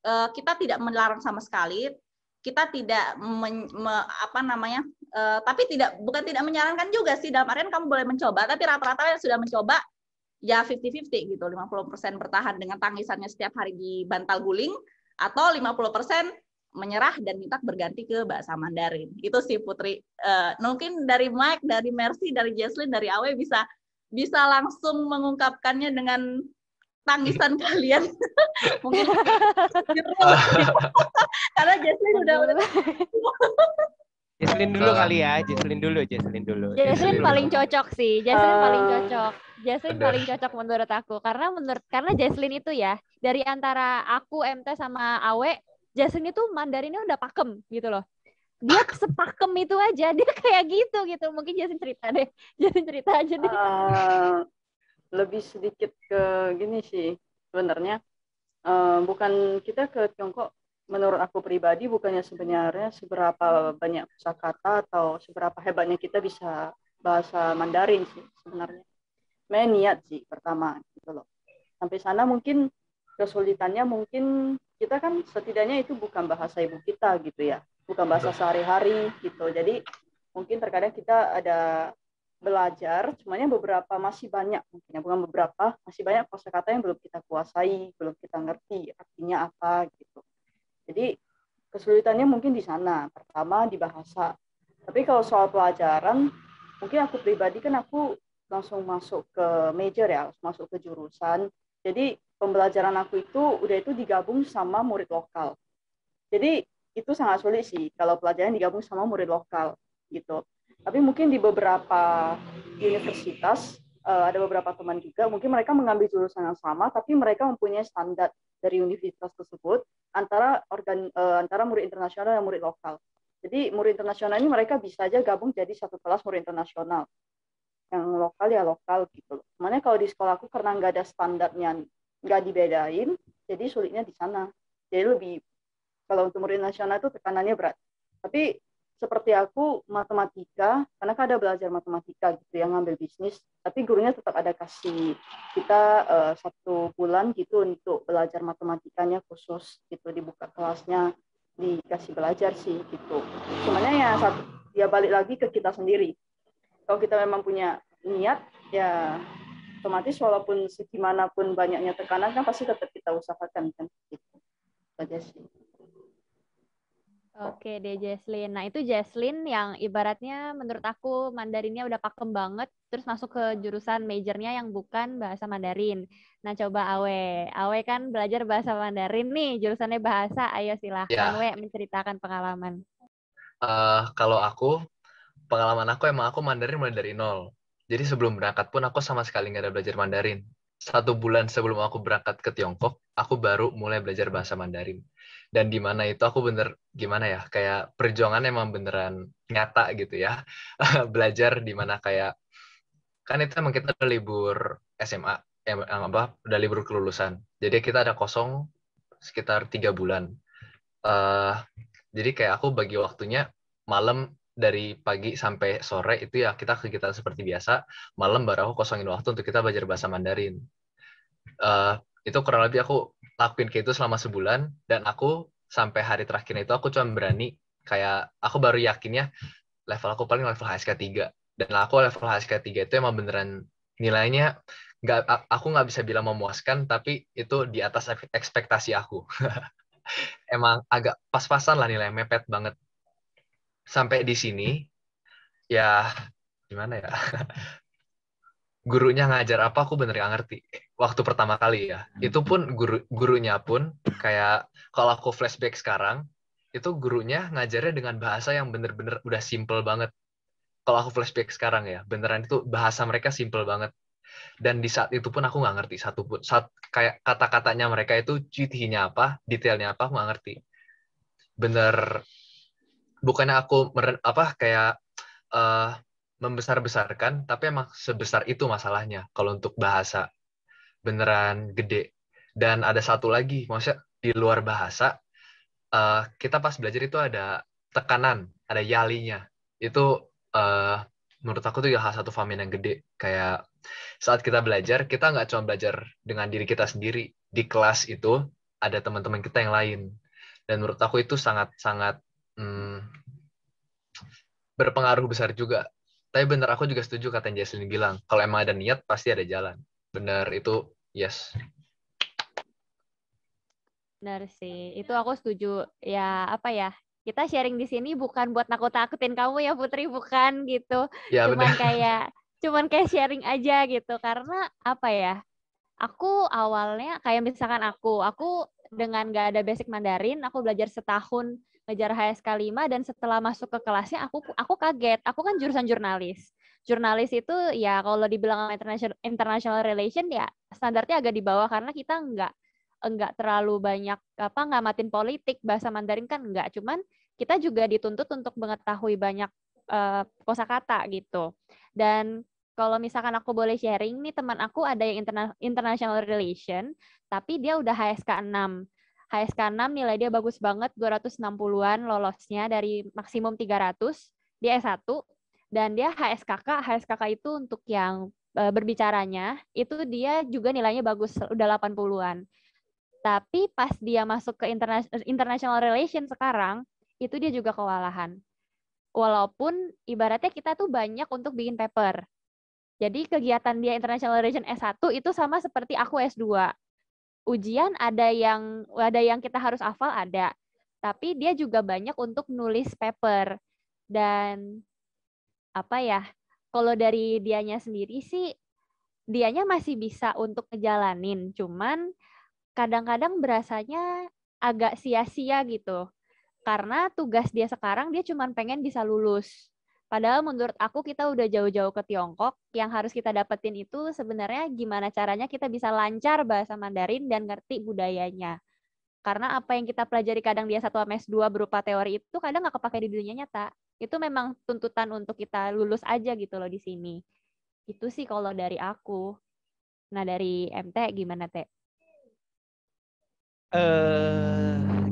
Kita tidak melarang sama sekali. Kita tidak tapi bukan tidak menyarankan juga sih, dalam artian kamu boleh mencoba, tapi rata-rata yang sudah mencoba ya 50-50 gitu, 50% bertahan dengan tangisannya setiap hari di bantal guling, atau 50% menyerah dan minta berganti ke bahasa Mandarin. Itu sih Putri. Mungkin dari Mike, dari Mercy, dari Jesslyn, dari Awe bisa langsung mengungkapkannya dengan tangisan kalian. Mungkin karena Jesslyn udah Jesslyn dulu kali ya, Jesslyn dulu. Jesslyn paling cocok sih, Jesslyn paling cocok menurut aku, karena Jesslyn itu ya, dari antara aku, MT sama Awe, Jesslyn itu Mandarinnya udah pakem gitu loh. Dia sepakem itu aja, dia kayak gitu. Mungkin Jesslyn cerita aja deh. Lebih sedikit ke gini sih, sebenarnya bukan kita ke Tiongkok. Menurut aku pribadi bukannya sebenarnya seberapa banyak kosakata atau seberapa hebatnya kita bisa bahasa Mandarin sih sebenarnya. sebenarnya niat sih pertama gitu loh. Sampai sana mungkin kesulitannya mungkin kita kan setidaknya itu bukan bahasa ibu kita gitu ya, bukan bahasa sehari-hari gitu. Jadi mungkin terkadang kita ada belajar, semuanya beberapa masih banyak mungkin ya, bukan beberapa, masih banyak kosakata yang belum kita kuasai, belum kita ngerti artinya apa gitu. Jadi kesulitannya mungkin di sana, pertama di bahasa. Tapi kalau soal pelajaran, mungkin aku pribadi kan aku langsung masuk ke major ya, masuk ke jurusan. Jadi pembelajaran aku itu udah itu digabung sama murid lokal. Jadi itu sangat sulit sih kalau pelajaran digabung sama murid lokal gitu. Tapi mungkin di beberapa universitas ada beberapa teman juga, mungkin mereka mengambil jurusan yang sama, tapi mereka mempunyai standar dari universitas tersebut antara murid internasional dan murid lokal. Jadi murid internasional ini mereka bisa aja gabung jadi satu kelas murid internasional. Yang lokal ya lokal gitu. Sebenarnya kalau di sekolah aku karena nggak ada standarnya, nggak dibedain, jadi sulitnya di sana. Jadi lebih, kalau untuk murid nasional itu tekanannya berat. Tapi seperti aku matematika, karena kan ada belajar matematika gitu yang ngambil bisnis, tapi gurunya tetap ada kasih kita 1 bulan gitu untuk belajar matematikanya khusus gitu, dibuka kelasnya, dikasih belajar sih gitu. Sebenarnya ya balik lagi ke kita sendiri. Kalau kita memang punya niat, ya otomatis walaupun segimanapun banyaknya tekanan kan pasti tetap kita usahakan kan gitu. Aja sih. Oke deh Jesslyn. Nah itu Jesslyn yang ibaratnya menurut aku Mandarinnya udah pakem banget, terus masuk ke jurusan majornya yang bukan bahasa Mandarin. Nah coba Awe. Awe kan belajar bahasa Mandarin nih, jurusannya bahasa. Ayo silahkan We menceritakan pengalaman. Kalau aku, pengalaman aku emang aku Mandarin mulai dari nol. Jadi sebelum berangkat pun aku sama sekali nggak ada belajar Mandarin. 1 bulan sebelum aku berangkat ke Tiongkok, aku baru mulai belajar bahasa Mandarin. Dan di mana itu aku bener, gimana ya, kayak perjuangan emang beneran nyata gitu ya. Belajar di mana kayak, kan itu emang kita udah libur SMA, udah libur kelulusan. Jadi kita ada kosong sekitar 3 bulan. Jadi kayak aku bagi waktunya malam dari pagi sampai sore itu ya kita kegiatan seperti biasa, malam baru aku kosongin waktu untuk kita belajar bahasa Mandarin. Itu kurang lebih aku lakuin kayak itu selama sebulan, dan aku sampai hari terakhir itu aku cuma berani, kayak aku baru yakinnya level aku paling level HSK 3, dan aku level HSK 3 itu emang beneran nilainya aku nggak bisa bilang memuaskan, tapi itu di atas ekspektasi aku. Emang agak pas-pasan lah nilai, mepet banget. Sampai di sini, ya gimana ya, gurunya ngajar apa aku bener gak ngerti. Waktu pertama kali ya, itu pun gurunya pun kayak, kalau aku flashback sekarang, itu gurunya ngajarnya dengan bahasa yang bener-bener udah simple banget. Kalau aku flashback sekarang ya, beneran itu bahasa mereka simple banget. Dan di saat itu pun aku nggak ngerti satupun. Kayak kata-katanya mereka itu cutinya apa, detailnya apa, aku nggak ngerti. Bener, bukannya aku kayak membesar-besarkan, tapi emang sebesar itu masalahnya kalau untuk bahasa. Beneran gede. Dan ada satu lagi, maksudnya di luar bahasa, kita pas belajar itu ada tekanan, ada yalinya. Itu menurut aku tuh hal satu fame yang gede. Kayak saat kita belajar, kita nggak cuma belajar dengan diri kita sendiri. Di kelas itu ada teman-teman kita yang lain. Dan menurut aku itu sangat-sangat berpengaruh besar juga. Tapi bener, aku juga setuju kata yang Jesslyn bilang. Kalau emang ada niat, pasti ada jalan. Bener, itu yes. Benar sih, itu aku setuju. Ya apa ya, kita sharing di sini bukan buat nakut-nakutin kamu ya Putri, bukan gitu. Ya, cuman kayak sharing aja gitu. Karena apa ya, aku awalnya kayak misalkan aku dengan gak ada basic Mandarin, aku belajar setahun ngejar HSK 5, dan setelah masuk ke kelasnya aku kaget. Aku kan jurusan jurnalis. Jurnalis itu ya kalau dibilang international relation ya standarnya agak di bawah, karena kita enggak terlalu banyak ngamatin politik. Bahasa Mandarin kan enggak, cuman kita juga dituntut untuk mengetahui banyak kosakata gitu. Dan kalau misalkan aku boleh sharing nih, teman aku ada yang international relation, tapi dia udah HSK 6. HSK 6 nilai dia bagus banget, 260-an lolosnya dari maksimum 300, dia S1, dan dia HSKK itu untuk yang berbicaranya, itu dia juga nilainya bagus, udah 80-an. Tapi pas dia masuk ke international relation sekarang, itu dia juga kewalahan. Walaupun ibaratnya kita tuh banyak untuk bikin paper. Jadi kegiatan dia international relation S1 itu sama seperti aku S2. Ujian ada yang kita harus hafal ada. Tapi dia juga banyak untuk nulis paper. Dan apa ya? Kalau dari dianya sendiri sih, dianya masih bisa untuk ngejalanin, cuman kadang-kadang berasanya agak sia-sia gitu. Karena tugas dia sekarang dia cuman pengen bisa lulus. Padahal menurut aku kita udah jauh-jauh ke Tiongkok, yang harus kita dapetin itu sebenarnya gimana caranya kita bisa lancar bahasa Mandarin dan ngerti budayanya. Karena apa yang kita pelajari kadang dia 1 sama S2 berupa teori itu kadang nggak kepake di dunia nyata. Itu memang tuntutan untuk kita lulus aja gitu loh di sini. Itu sih kalau dari aku. Nah, dari MT gimana, Teh?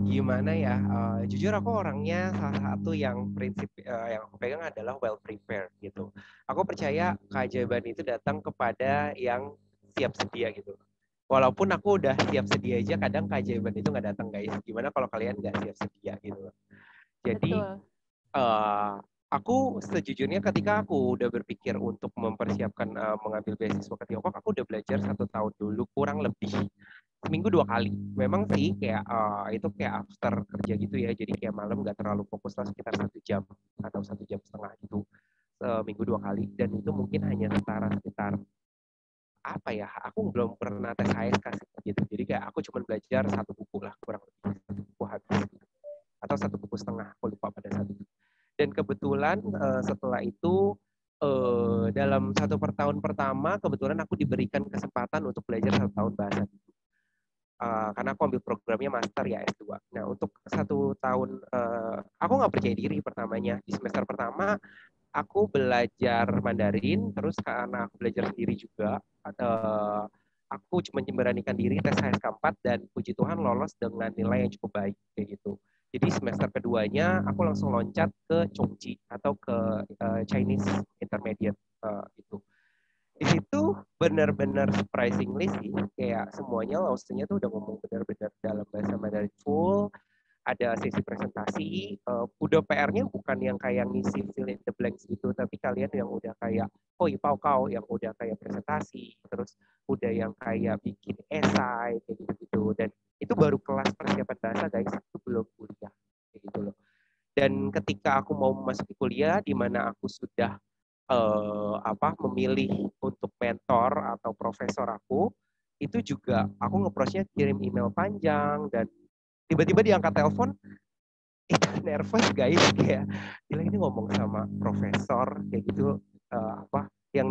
Gimana ya? Jujur aku orangnya salah satu yang prinsip yang aku pegang adalah well prepared gitu. Aku percaya keajaiban itu datang kepada yang siap sedia gitu. Walaupun aku udah siap sedia aja, kadang keajaiban itu nggak datang, guys. Gimana kalau kalian nggak siap sedia gitu? Jadi aku sejujurnya ketika aku udah berpikir untuk mempersiapkan mengambil beasiswa ke Tiongkok, aku udah belajar 1 tahun dulu kurang lebih seminggu 2 kali. Memang sih kayak itu kayak after kerja gitu ya, jadi kayak malam nggak terlalu fokus lah, sekitar 1 jam atau 1,5 jam gitu seminggu 2 kali, dan itu mungkin hanya setara sekitar apa ya, aku belum pernah tes HSK gitu, jadi kayak aku cuma belajar 1 buku lah kurang lebih, 1 buku habis gitu. Atau 1,5 buku, aku lupa pada saat itu. Dan kebetulan setelah itu dalam 1 tahun pertama kebetulan aku diberikan kesempatan untuk belajar 1 tahun bahasa gitu. Karena aku ambil programnya master ya S2. Nah untuk 1 tahun aku nggak percaya diri pertamanya. Di semester pertama aku belajar Mandarin, terus karena aku belajar sendiri juga, aku cuma memberanikan diri tes HSK 4 dan puji Tuhan lolos dengan nilai yang cukup baik kayak gitu. Jadi semester keduanya aku langsung loncat ke Chongqi atau ke Chinese Intermediate itu. Di situ benar-benar surprisingly sih, kayak semuanya hostnya tuh udah ngomong benar-benar dalam bahasa Mandarin full, ada sesi presentasi, udah PR-nya bukan yang kayak ngisi fill in the blanks gitu, tapi kalian yang udah kayak pau kau yang udah kayak presentasi, terus udah yang kayak bikin esai kayak gitu-gitu, dan itu baru kelas persiapan bahasa guys, itu belum kuliah kayak gitu loh. Dan ketika aku mau memasuki kuliah di mana aku sudah memilih untuk mentor atau profesor aku, itu juga aku nge-approach-nya kirim email panjang, dan tiba-tiba diangkat telepon, itu nervous guys, kayak gila ini ngomong sama profesor kayak gitu, yang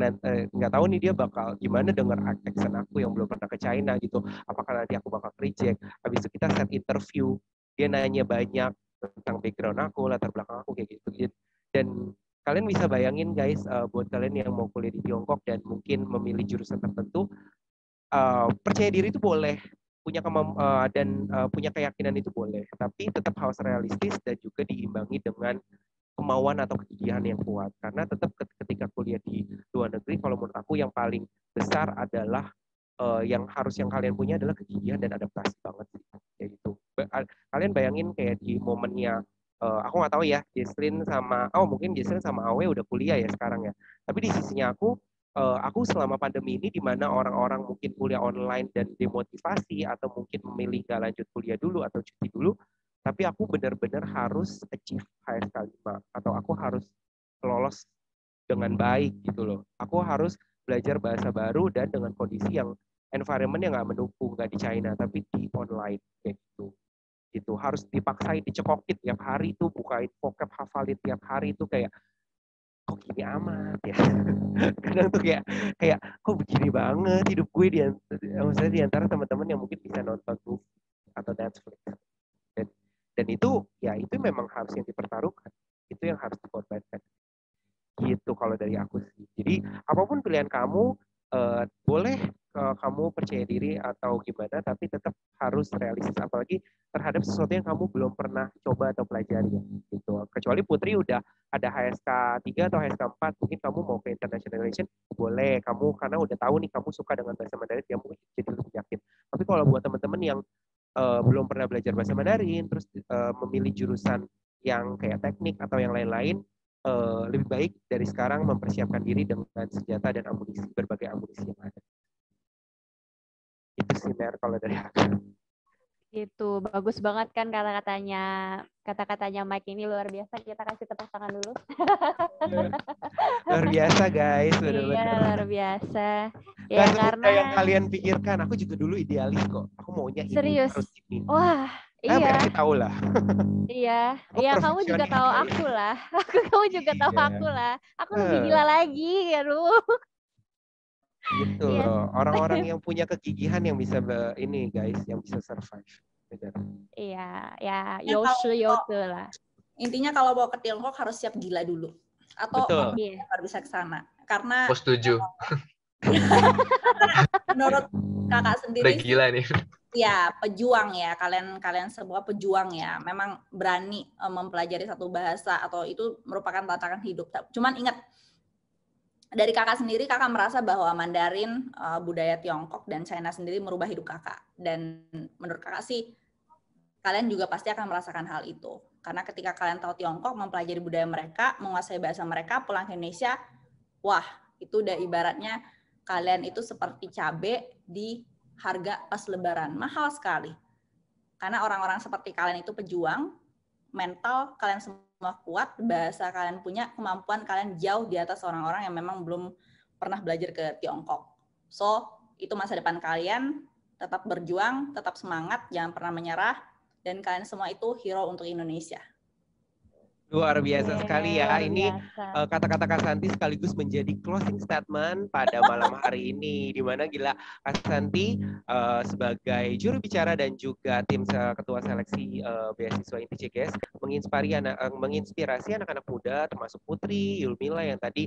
nggak tahu nih dia bakal gimana denger accent aku yang belum pernah ke China gitu, apakah nanti aku bakal reject. Habis itu kita set interview, dia nanya banyak tentang background aku, latar belakang aku kayak gitu. Dan kalian bisa bayangin guys, buat kalian yang mau kuliah di Tiongkok dan mungkin memilih jurusan tertentu, percaya diri itu boleh, punya punya keyakinan itu boleh, tapi tetap harus realistis dan juga diimbangi dengan kemauan atau kegigihan yang kuat. Karena tetap ketika kuliah di luar negeri, kalau menurut aku yang paling besar adalah yang kalian punya adalah kegigihan dan adaptasi banget sih, kayak gitu. Kalian bayangin kayak di momennya, aku nggak tahu ya, mungkin Jesslyn sama Awe udah kuliah ya sekarang ya. Tapi di sisinya aku selama pandemi ini, di mana orang-orang mungkin kuliah online dan demotivasi atau mungkin memilih nggak lanjut kuliah dulu atau cuti dulu, tapi aku benar-benar harus achieve HSK 5 atau aku harus lolos dengan baik gitu loh. Aku harus belajar bahasa baru dan dengan kondisi yang environment yang nggak mendukung, nggak di China tapi di online kayak gitu. Itu harus dipaksain, dicekokin tiap hari tuh, bukain vocab, hafalin tiap hari itu, kayak kok gini amat ya. Kadang tuh kayak kok begini banget hidup gue maksudnya di antara teman-teman yang mungkin bisa nonton movie atau Netflix. Dan itu ya itu memang harus yang dipertaruhkan, itu yang harus dikorbankan. Gitu kalau dari aku sih. Jadi apapun pilihan kamu, boleh kamu percaya diri atau gimana, tapi tetap harus realistis, apalagi terhadap sesuatu yang kamu belum pernah coba atau pelajari gitu. Kecuali Putri udah ada HSK 3 atau HSK 4, mungkin kamu mau ke international relation, boleh kamu karena udah tahu nih kamu suka dengan bahasa Mandarin, ya mungkin jadi lebih yakin. Tapi kalau buat teman-teman yang belum pernah belajar bahasa Mandarin, terus memilih jurusan yang kayak teknik atau yang lain-lain, lebih baik dari sekarang mempersiapkan diri dengan senjata dan amunisi, berbagai amunisi yang ada. Itu sih Mer kalau dari aku. Itu bagus banget kan kata-katanya Mike ini luar biasa. Kita kasih tepuk tangan dulu. Luar biasa guys, benar-benar. Iya, luar biasa. Ya, karena yang kalian pikirkan, aku juga dulu idealis kok. Aku maunya ini, serius. harus ini. Wah, iya. Kasih tahu lah. Iya, ya kamu juga tahu aku lah. Kamu juga tahu aku lah. Aku lebih gila lagi, aduh. Gitu loh, orang-orang yang punya kegigihan yang bisa ini guys, yang bisa survive. Iya, ya yosu lah. Intinya kalau mau ke Tiongkok harus siap gila dulu. Atau baru bisa ke sana. Karena aku setuju. Menurut kakak sendiri udah gila nih. Ya, pejuang ya. Kalian semua pejuang ya. Memang berani mempelajari satu bahasa atau itu merupakan tantangan hidup. Cuman ingat, dari kakak sendiri, kakak merasa bahwa Mandarin, budaya Tiongkok, dan China sendiri merubah hidup kakak. Dan menurut kakak sih, kalian juga pasti akan merasakan hal itu. Karena ketika kalian tahu Tiongkok, mempelajari budaya mereka, menguasai bahasa mereka, pulang ke Indonesia, wah, itu udah ibaratnya kalian itu seperti cabai di harga pas lebaran. Mahal sekali. Karena orang-orang seperti kalian itu pejuang, mental kalian semua kuat, bahasa kalian punya, kemampuan kalian jauh di atas orang-orang yang memang belum pernah belajar ke Tiongkok. So, itu masa depan kalian, tetap berjuang, tetap semangat, jangan pernah menyerah, dan kalian semua itu hero untuk Indonesia. Luar biasa sekali ya. Ini kata-kata Kak Santi sekaligus menjadi closing statement pada malam hari ini. Dimana gila Kak Santi sebagai juru bicara dan juga tim ketua seleksi beasiswa Inti CGS menginspirasi anak-anak muda termasuk Putri, Yulmila yang tadi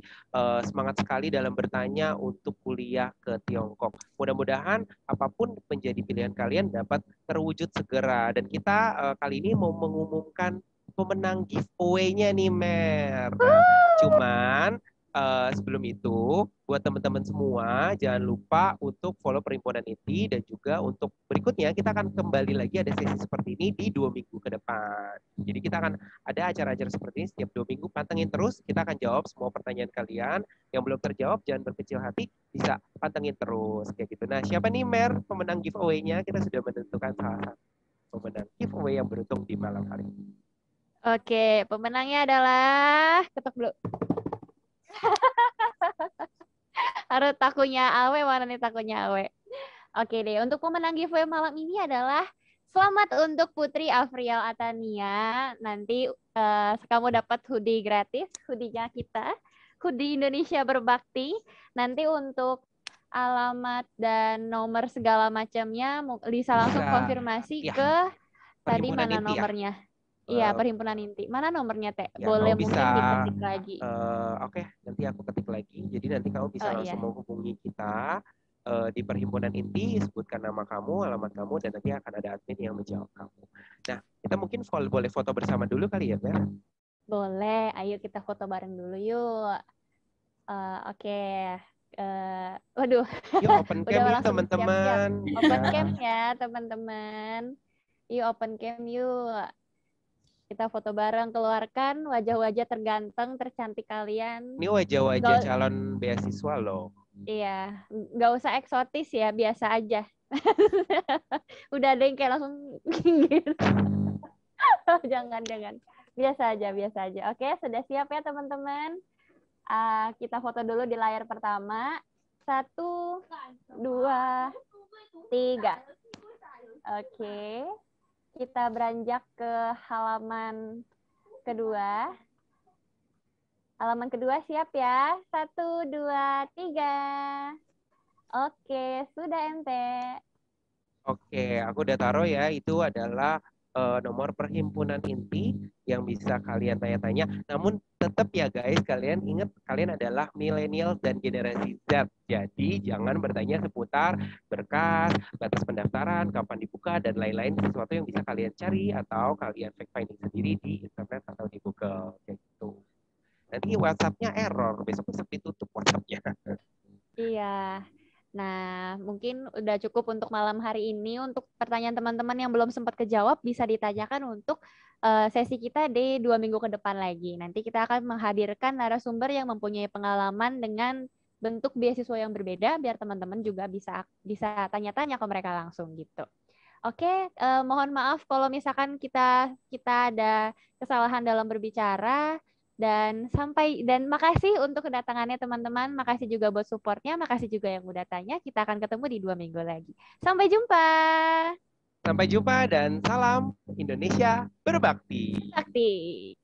semangat sekali dalam bertanya untuk kuliah ke Tiongkok. Mudah-mudahan apapun menjadi pilihan kalian dapat terwujud segera. Dan kita kali ini mau mengumumkan pemenang giveaway-nya nih Mer. Cuman sebelum itu buat teman-teman semua jangan lupa untuk follow Perhimpunan Inti, dan juga untuk berikutnya kita akan kembali lagi ada sesi seperti ini di 2 minggu ke depan. Jadi kita akan ada acara-acara seperti ini setiap 2 minggu, pantengin terus, kita akan jawab semua pertanyaan kalian. Yang belum terjawab jangan berkecil hati, bisa pantengin terus kayak gitu. Nah, siapa nih Mer pemenang giveaway-nya? Kita sudah menentukan salah satu pemenang giveaway yang beruntung di malam hari ini. Oke, pemenangnya adalah ketok dulu. Harus takunya Awe, mana nih takunya Awe? Oke deh, untuk pemenang giveaway malam ini adalah selamat untuk Putri Afrial Atania. Nanti kamu dapat hoodie gratis, hoodie-nya kita, hoodie Indonesia Berbakti. Nanti untuk alamat dan nomor segala macamnya bisa langsung konfirmasi ke tadi mana nomornya? Iya, Perhimpunan Inti. Mana nomornya, Teh? Ya, boleh mungkin diketik lagi. Oke, nanti aku ketik lagi. Jadi nanti kamu bisa langsung menghubungi kita di Perhimpunan Inti, sebutkan nama kamu, alamat kamu, dan nanti akan ada admin yang menjawab kamu. Nah, kita mungkin boleh foto bersama dulu kali ya, Mer? Boleh, ayo kita foto bareng dulu yuk. Oke. Waduh. Yuk open cam yuk teman-teman. Open cam ya teman-teman. Yuk open cam yuk. Kita foto bareng, keluarkan wajah-wajah terganteng, tercantik kalian. Ini wajah-wajah calon beasiswa loh. Iya, nggak usah eksotis ya, biasa aja. Udah ada yang kayak langsung gitu. Jangan. Biasa aja. Oke, sudah siap ya teman-teman? Kita foto dulu di layar pertama. 1, 2, 3. Oke. Kita beranjak ke halaman kedua. Halaman kedua siap ya? 1, 2, 3. Oke, sudah ente. Oke, aku udah taruh ya. Itu adalah nomor perhimpunan inti yang bisa kalian tanya-tanya. Namun tetap ya guys, kalian ingat kalian adalah millennials dan generasi Z. Jadi jangan bertanya seputar berkas, batas pendaftaran, kapan dibuka, dan lain-lain, sesuatu yang bisa kalian cari atau kalian fact finding sendiri di internet atau di Google kayak gitu. Nanti WhatsApp-nya error, besok-besok ditutup WhatsApp-nya. Iya. Nah, mungkin udah cukup untuk malam hari ini. Untuk pertanyaan teman-teman yang belum sempat kejawab, bisa ditanyakan untuk sesi kita di 2 minggu ke depan lagi. Nanti kita akan menghadirkan narasumber yang mempunyai pengalaman dengan bentuk beasiswa yang berbeda, biar teman-teman juga bisa tanya-tanya ke mereka langsung gitu. Oke, mohon maaf kalau misalkan kita ada kesalahan dalam berbicara. Dan makasih untuk kedatangannya teman-teman, makasih juga buat supportnya, makasih juga yang udah tanya. Kita akan ketemu di 2 minggu lagi. Sampai jumpa. Sampai jumpa dan salam Indonesia berbakti. Berbakti.